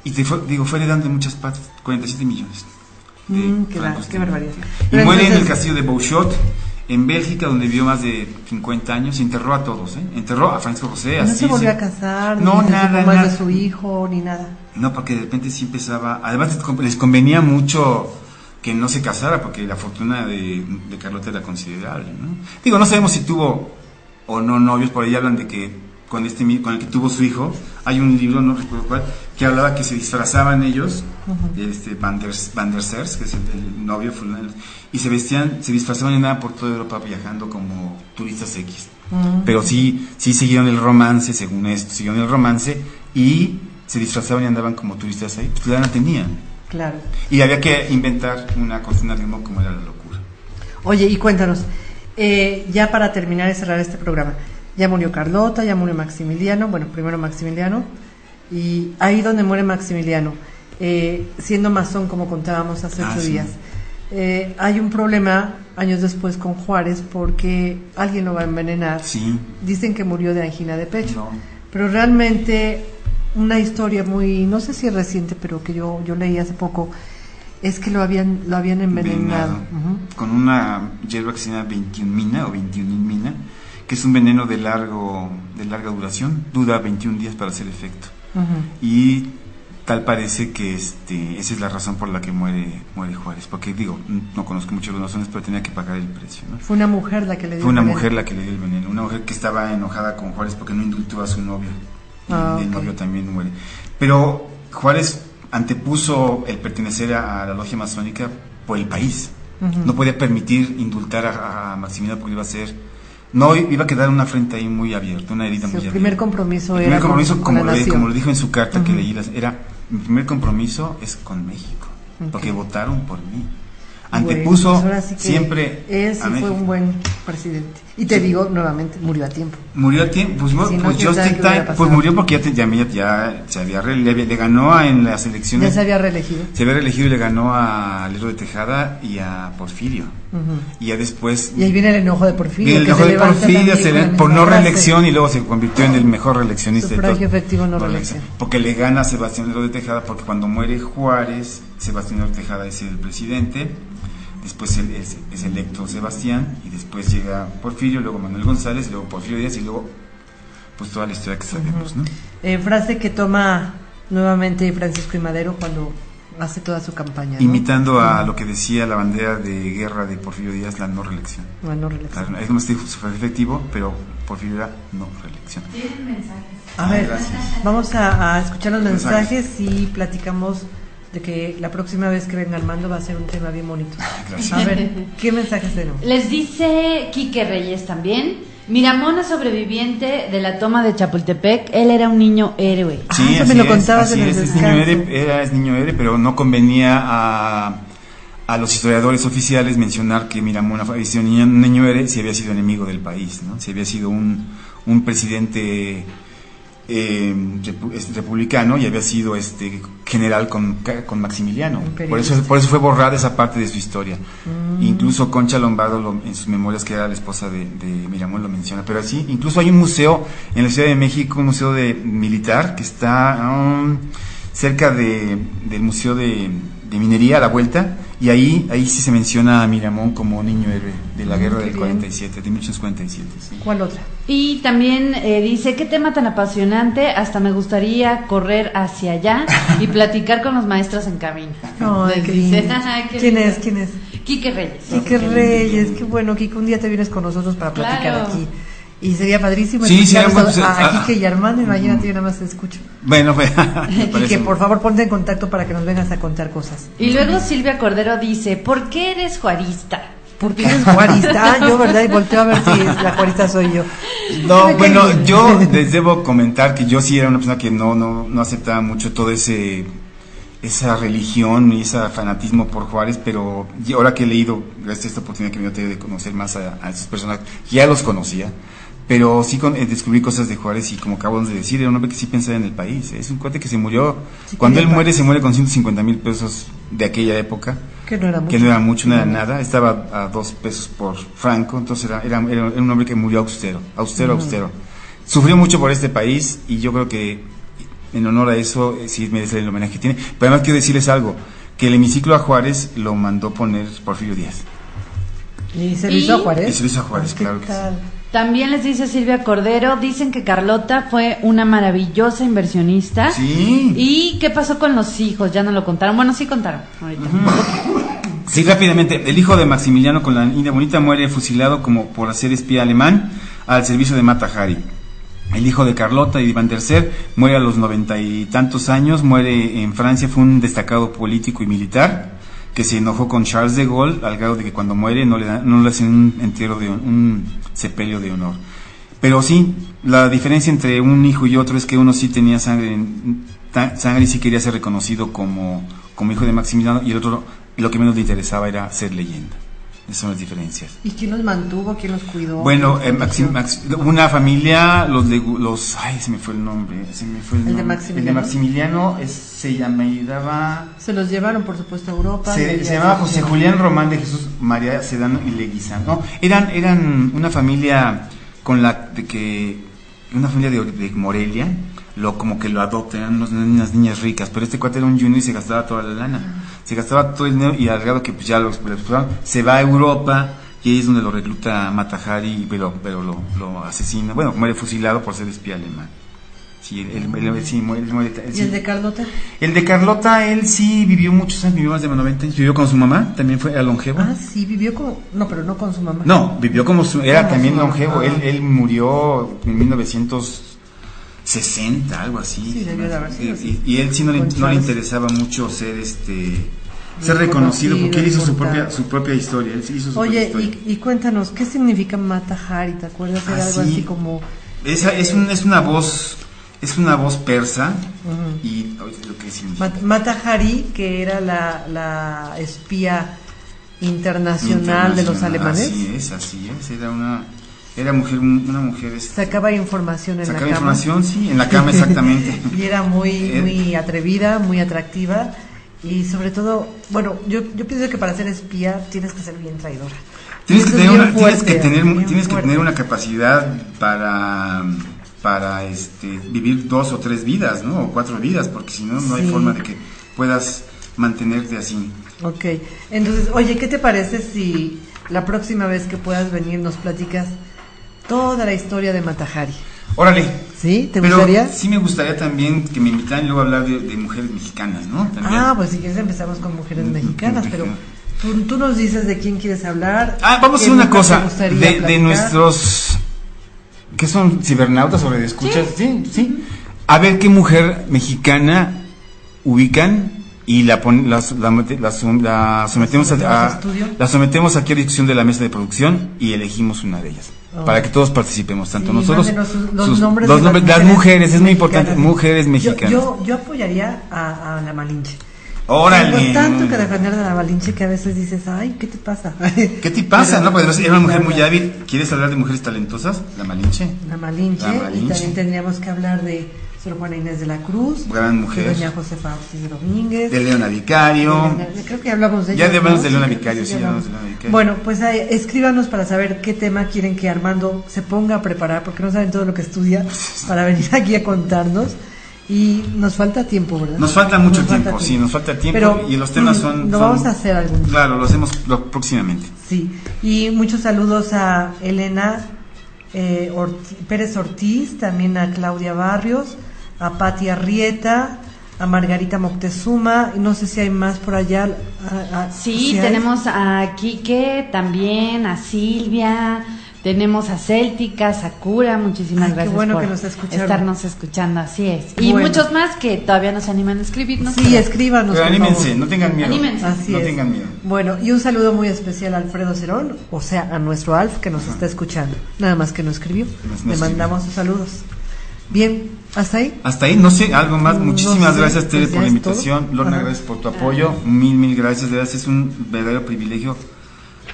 S4: y fue heredando muchas partes, 47 millones.
S3: Qué barbaridad.
S4: Y muere en el castillo de Bouchot, en Bélgica, donde vivió más de 50 años, y enterró a todos, enterró a Francisco José.
S3: No se volvió a casar,
S4: no,
S3: ni
S4: nada,
S3: más de su hijo, ni nada.
S4: No, porque de repente sí empezaba, además les convenía mucho que no se casara, porque la fortuna de Carlota era considerable, ¿no? Digo, no sabemos si tuvo o no novios, por ahí hablan de que con el que tuvo su hijo, hay un libro, no recuerdo cuál, que hablaba que se disfrazaban ellos, Van der Sers, que es el novio fulano, y se disfrazaban y andaban por toda Europa viajando como turistas X. Pero sí siguieron el romance, según esto, y se disfrazaban y andaban como turistas ahí, pues la tenían.
S3: Claro.
S4: Y había que inventar una cocina de humo como era la locura.
S3: Oye, y cuéntanos, ya para terminar y cerrar este programa, ya murió Carlota, ya murió Maximiliano, bueno, primero Maximiliano, y ahí donde muere Maximiliano, siendo masón como contábamos hace 8 días, hay un problema años después con Juárez porque alguien lo va a envenenar.
S4: Sí.
S3: Dicen que murió de angina de pecho, pero realmente una historia muy, no sé si es reciente, pero que yo leí hace poco, es que lo habían envenenado.
S4: Con una hierba que se llama 21-mina, que es un veneno de larga duración, dura 21 días para hacer efecto. Y tal parece que esa es la razón por la que muere Juárez, porque digo, no conozco mucho las razones, pero tenía que pagar el precio, ¿no?
S3: Fue una mujer la que le dio
S4: el veneno, una mujer que estaba enojada con Juárez porque no indultó a su novio. El novio también muere. Pero Juárez antepuso el pertenecer a la logia masónica por el país. No podía permitir indultar a Maximiliano porque iba a quedar una frente ahí muy abierta, una herida muy abierta.
S3: Su primer compromiso
S4: como lo dijo en su carta que leí, mi primer compromiso es con México, porque votaron por mí. antepuso
S3: Bueno, pues ahora sí que
S4: siempre
S3: ese
S4: a
S3: fue
S4: México.
S3: un buen presidente. Y te digo nuevamente, murió a tiempo.
S4: Murió a tiempo, pues,
S3: Si no,
S4: pues
S3: quién sabe
S4: Just
S3: qué hubiera
S4: Time, pues
S3: pasado.
S4: murió porque ya se había le ganó en las elecciones.
S3: Ya se había reelegido.
S4: Se había reelegido y le ganó a Lerdo de Tejada y a Porfirio. Y ya después
S3: Y ahí viene el enojo de Porfirio.
S4: viene el
S3: que
S4: enojo
S3: se
S4: de
S3: levanta
S4: Porfirio
S3: también con la
S4: por
S3: misma
S4: no
S3: frase.
S4: reelección y luego se convirtió en el mejor reeleccionista de
S3: Sufragio
S4: todos.
S3: efectivo, no reelección.
S4: Porque le gana a Sebastián Lerdo de Tejada, porque cuando muere Juárez, Sebastián Lerdo de Tejada es el presidente, después es electo Sebastián, y después llega Porfirio, luego Manuel González, luego Porfirio Díaz, y luego pues toda la historia que sabemos, ¿no?
S3: Frase que toma nuevamente Francisco I. Madero cuando hace toda su campaña, ¿no?
S4: Imitando a lo que decía la bandera de guerra de Porfirio Díaz, la no reelección.
S3: La no reelección.
S4: Claro, es como sufragio efectivo, pero Porfirio era no reelección.
S3: A ver,
S4: gracias.
S3: vamos a escuchar los mensajes y platicamos de que la próxima vez que venga Armando va a ser un tema bien bonito.
S4: Gracias.
S3: A ver, ¿qué mensajes tenemos?
S9: Les dice Quique Reyes también. Miramón es sobreviviente de la toma de Chapultepec. Él era un niño héroe.
S4: Sí,
S3: eso
S4: así
S3: me lo
S4: es,
S3: contabas
S4: así
S3: en el
S4: es
S3: descanso.
S4: niño héroe, pero no convenía a los historiadores oficiales mencionar que Miramón había sido un niño héroe si había sido enemigo del país, ¿no? Si había sido un presidente republicano y había sido general con Maximiliano. Por eso fue borrada esa parte de su historia. Incluso Concha Lombardo en sus memorias, que era la esposa de Miramón, lo menciona. Pero así, incluso hay un museo en la Ciudad de México, un museo militar que está cerca del Museo de Minería, a la vuelta, y ahí sí se menciona a Miramón como niño héroe de la guerra del 47, de 1847. Sí.
S3: ¿Cuál otra?
S9: Y también dice, qué tema tan apasionante, hasta me gustaría correr hacia allá y platicar con los maestros en camino.
S3: Ay,
S9: Les
S3: qué
S9: dice.
S3: lindo.
S9: Ay, qué
S3: ¿Quién
S9: lindo.
S3: es? ¿Quién es?
S9: Quique Reyes.
S3: Quique Reyes, qué bueno, Quique, un día te vienes con nosotros para platicar
S9: Claro.
S3: aquí. Y sería padrísimo
S4: Sí,
S3: escucharlos
S4: sí,
S3: a Quique y Armando, imagínate, yo nada más te escucho.
S4: Bueno, pues,
S3: Quique, por favor, ponte en contacto para que nos vengas a contar cosas.
S9: Y luego Silvia Cordero dice, ¿por qué eres juarista?
S3: Porque eres juarista. Ah, yo, ¿verdad? Y volteo a ver si la juarista soy yo.
S4: No, bueno, yo les debo comentar que yo sí era una persona que no aceptaba mucho todo esa religión y ese fanatismo por Juárez, pero ahora que he leído, gracias a esta oportunidad que me dio de conocer más a esos personajes, ya los conocía, pero sí descubrí cosas de Juárez, y como acabamos de decir, era un hombre que sí pensaba en el país. Es un cuate que se murió, cuando él muere, se muere con 150,000 pesos de aquella época,
S3: Que no era mucho.
S4: que no era mucho, no era nada, estaba a 2 pesos por franco, entonces era un hombre que murió austero. Sufrió mucho por este país, y yo creo que en honor a eso sí merece el homenaje que tiene. Pero además quiero decirles algo, que el hemiciclo a Juárez lo mandó poner Porfirio Díaz.
S3: ¿Y se lo hizo a Juárez?
S4: Y se lo hizo a Juárez,
S3: ¿Qué
S4: claro que sí.
S3: tal?
S9: También les dice Silvia Cordero, dicen que Carlota fue una maravillosa inversionista.
S4: Sí.
S9: ¿Y qué pasó con los hijos? Ya no lo contaron. Bueno, sí contaron ahorita.
S4: Sí, rápidamente. El hijo de Maximiliano con la India Bonita muere fusilado como por hacer espía alemán al servicio de Mata Hari. El hijo de Carlota, Iván III, muere a los 90 y tantos años, muere en Francia. Fue un destacado político y militar que se enojó con Charles de Gaulle al grado de que cuando muere no le hacen un entierro un sepelio de honor. Pero sí, la diferencia entre un hijo y otro es que uno sí tenía sangre y sí quería ser reconocido como hijo de Maximiliano, y el otro lo que menos le interesaba era ser leyenda. Esas son las diferencias.
S3: ¿Y quién los mantuvo? ¿Quién los cuidó?
S4: Bueno, una familia, ay, se me fue el nombre.
S3: ¿El de Maximiliano?
S4: El de Maximiliano se llamaba...
S3: Se los llevaron, por supuesto, a Europa.
S4: Se llamaba José Julián Román de Jesús María Sedano y Leguizamo. No, eran una familia una familia de Morelia, como que lo adoptan, eran unas niñas ricas, pero este cuate era un junior y se gastaba toda la lana. Se gastaba todo el dinero, y al grado que pues ya lo explotaron, se va a Europa, y ahí es donde lo recluta Mata Hari, pero lo asesina. Bueno, muere fusilado por ser espía alemán. Sí, él muere.
S3: ¿Y el de Carlota?
S4: El de Carlota, él sí vivió muchos años, vivió más de 90 años, vivió con su mamá, también fue longevo.
S3: Ah, sí, vivió como... No, pero no con su mamá.
S4: No, vivió era también longevo.
S3: Ah.
S4: Él murió en 1960, algo así.
S3: Sí, debió de haber sido así.
S4: Y él sí no le interesaba mucho ser reconocido, porque él hizo su propia historia. Él sí hizo su propia historia.
S3: Y cuéntanos, ¿qué significa Mata Hari? ¿Te acuerdas? Era algo así como...
S4: Es una voz persa. Y lo que significa.
S3: Mata Hari, que era la espía internacional de los alemanes.
S4: Así es. Era una mujer.
S3: Sacaba información en la cama.
S4: Sacaba información, sí, en la cama, exactamente.
S3: Y era muy atrevida, muy atractiva. Y sobre todo, bueno, yo pienso que para ser espía tienes que ser bien traidora. Tienes que
S4: tener una capacidad para vivir 2 o 3 vidas, ¿no? O 4 vidas, porque si no, no hay forma de que puedas mantenerte así.
S3: Ok, entonces, oye, ¿qué te parece si la próxima vez que puedas venir nos platicas toda la historia de Mata Hari?
S4: Órale.
S3: ¿Sí? ¿Te gustaría?
S4: Pero sí me gustaría también que me invitaran y luego hablar de mujeres mexicanas, ¿no? También.
S3: Pues si quieres empezamos con mujeres mexicanas, pero tú nos dices de quién quieres hablar.
S4: Vamos a hacer una cosa, de nuestros... ¿Qué son? ¿Cibernautas o radioescuchas? Sí. A ver qué mujer mexicana ubican y la sometemos aquí a discusión de la mesa de producción y elegimos una de ellas. Para que todos participemos, tanto nosotros,
S3: los nombres
S4: de las mujeres, es muy importante, mujeres mexicanas.
S3: Yo apoyaría a la Malinche.
S4: Órale.
S3: Tengo tanto que defender de la Malinche que a veces dices, ay, ¿qué te pasa?
S4: ¿Qué te pasa? No, pues era una mujer muy hábil. ¿Quieres hablar de mujeres talentosas? La Malinche.
S3: La Malinche. Y también tendríamos que hablar de Sor Juana Inés de la Cruz,
S4: gran mujer,
S3: de doña Josefa Ortiz Domínguez,
S4: de Leona Vicario.
S3: Creo que hablamos de ella.
S4: Ya hablamos de Leona Vicario, sí, hablamos de Leona Vicario.
S3: Bueno, pues escríbanos para saber qué tema quieren que Armando se ponga a preparar, porque no saben todo lo que estudia para venir aquí a contarnos. Y nos falta tiempo, ¿verdad?
S4: Nos falta mucho tiempo, sí, nos falta tiempo. Pero, y los temas son...
S3: Lo vamos a hacer algún día.
S4: Claro, lo hacemos próximamente.
S3: Sí, y muchos saludos a Elena Pérez Ortiz, también a Claudia Barrios, a Pati Arrieta, a Margarita Moctezuma, y no sé si hay más por allá.
S9: Sí, ¿si tenemos a Quique también, a Silvia... Tenemos a Céltica, Sakura, muchísimas gracias
S3: bueno
S9: por
S3: que nos
S9: estarnos escuchando, así es. Y muchos más que todavía no se animan a escribirnos.
S3: Sí, escríbanos.
S4: Pero anímense, no tengan miedo.
S3: Tengan miedo. Bueno, y un saludo muy especial a Alfredo Cerón, o sea, a nuestro Alf que nos está escuchando. Nada más que no escribió. Le mandamos sus saludos. Bien, ¿hasta ahí?
S4: Hasta ahí, no sé, algo más. Muchísimas gracias, Tere, por la invitación. Lorna, gracias por tu apoyo. Mil gracias, de verdad, es un verdadero privilegio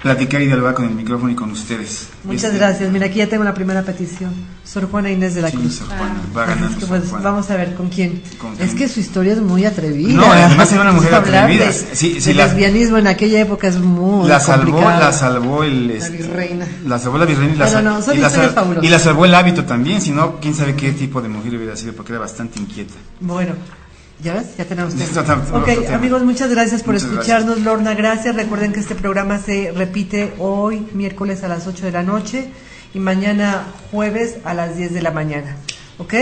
S4: platicar y dialogar con el micrófono y con ustedes.
S3: Muchas gracias. Mira, aquí ya tengo la primera petición. Sor Juana Inés de la Cruz.
S4: Sor Juana. Va a ganar Sor Juana.
S3: Vamos a ver con quién. Es que su historia es muy atrevida.
S4: No, además era una mujer atrevida.
S3: El lesbianismo en aquella época es muy complicado.
S4: La salvó
S3: la virreina.
S4: La salvó la virreina y la salvó el hábito también. Si no, quién sabe qué tipo de mujer hubiera sido, porque era bastante inquieta.
S3: Bueno. ¿Ya ves? Ya tenemos tiempo. Ok, amigos, muchas gracias por escucharnos. Lorna, gracias. Recuerden que este programa se repite hoy, miércoles a las 8 de la noche y mañana jueves a las 10 de la mañana. ¿Ok?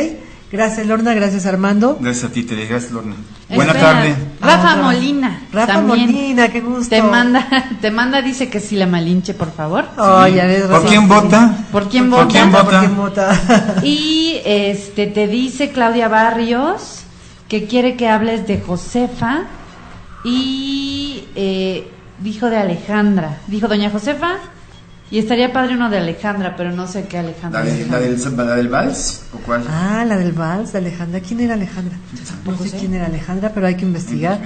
S3: Gracias, Lorna. Gracias, Armando.
S4: Gracias a ti, Tere. Gracias, Lorna. Buena tarde.
S9: Rafa Molina.
S3: Molina, qué gusto.
S9: Te manda, dice que sí, la Malinche, por favor.
S3: Oh, ya ves,
S4: ¿Por quién vota?
S9: ¿Por quién vota? Y te dice Claudia Barrios que quiere que hables de Josefa y dijo de Alejandra. Dijo doña Josefa y estaría padre uno de Alejandra, pero no sé qué Alejandra.
S4: ¿La del vals o cuál?
S3: La del vals de Alejandra. ¿Quién era Alejandra? No sé quién era Alejandra, pero hay que investigar.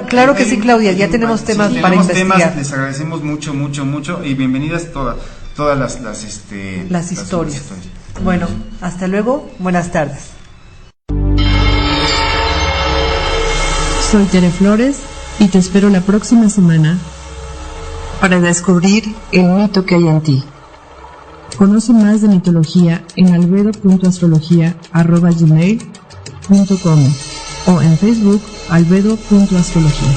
S3: Claro que sí, Claudia, ya tenemos temas para investigar.
S4: Les agradecemos mucho y bienvenidas todas las historias.
S3: Bueno, hasta luego, buenas tardes.
S1: Soy Tere Flores y te espero la próxima semana para descubrir el mito que hay en ti. Conoce más de mitología en albedo.astrología@gmail.com o en Facebook albedo.astrología.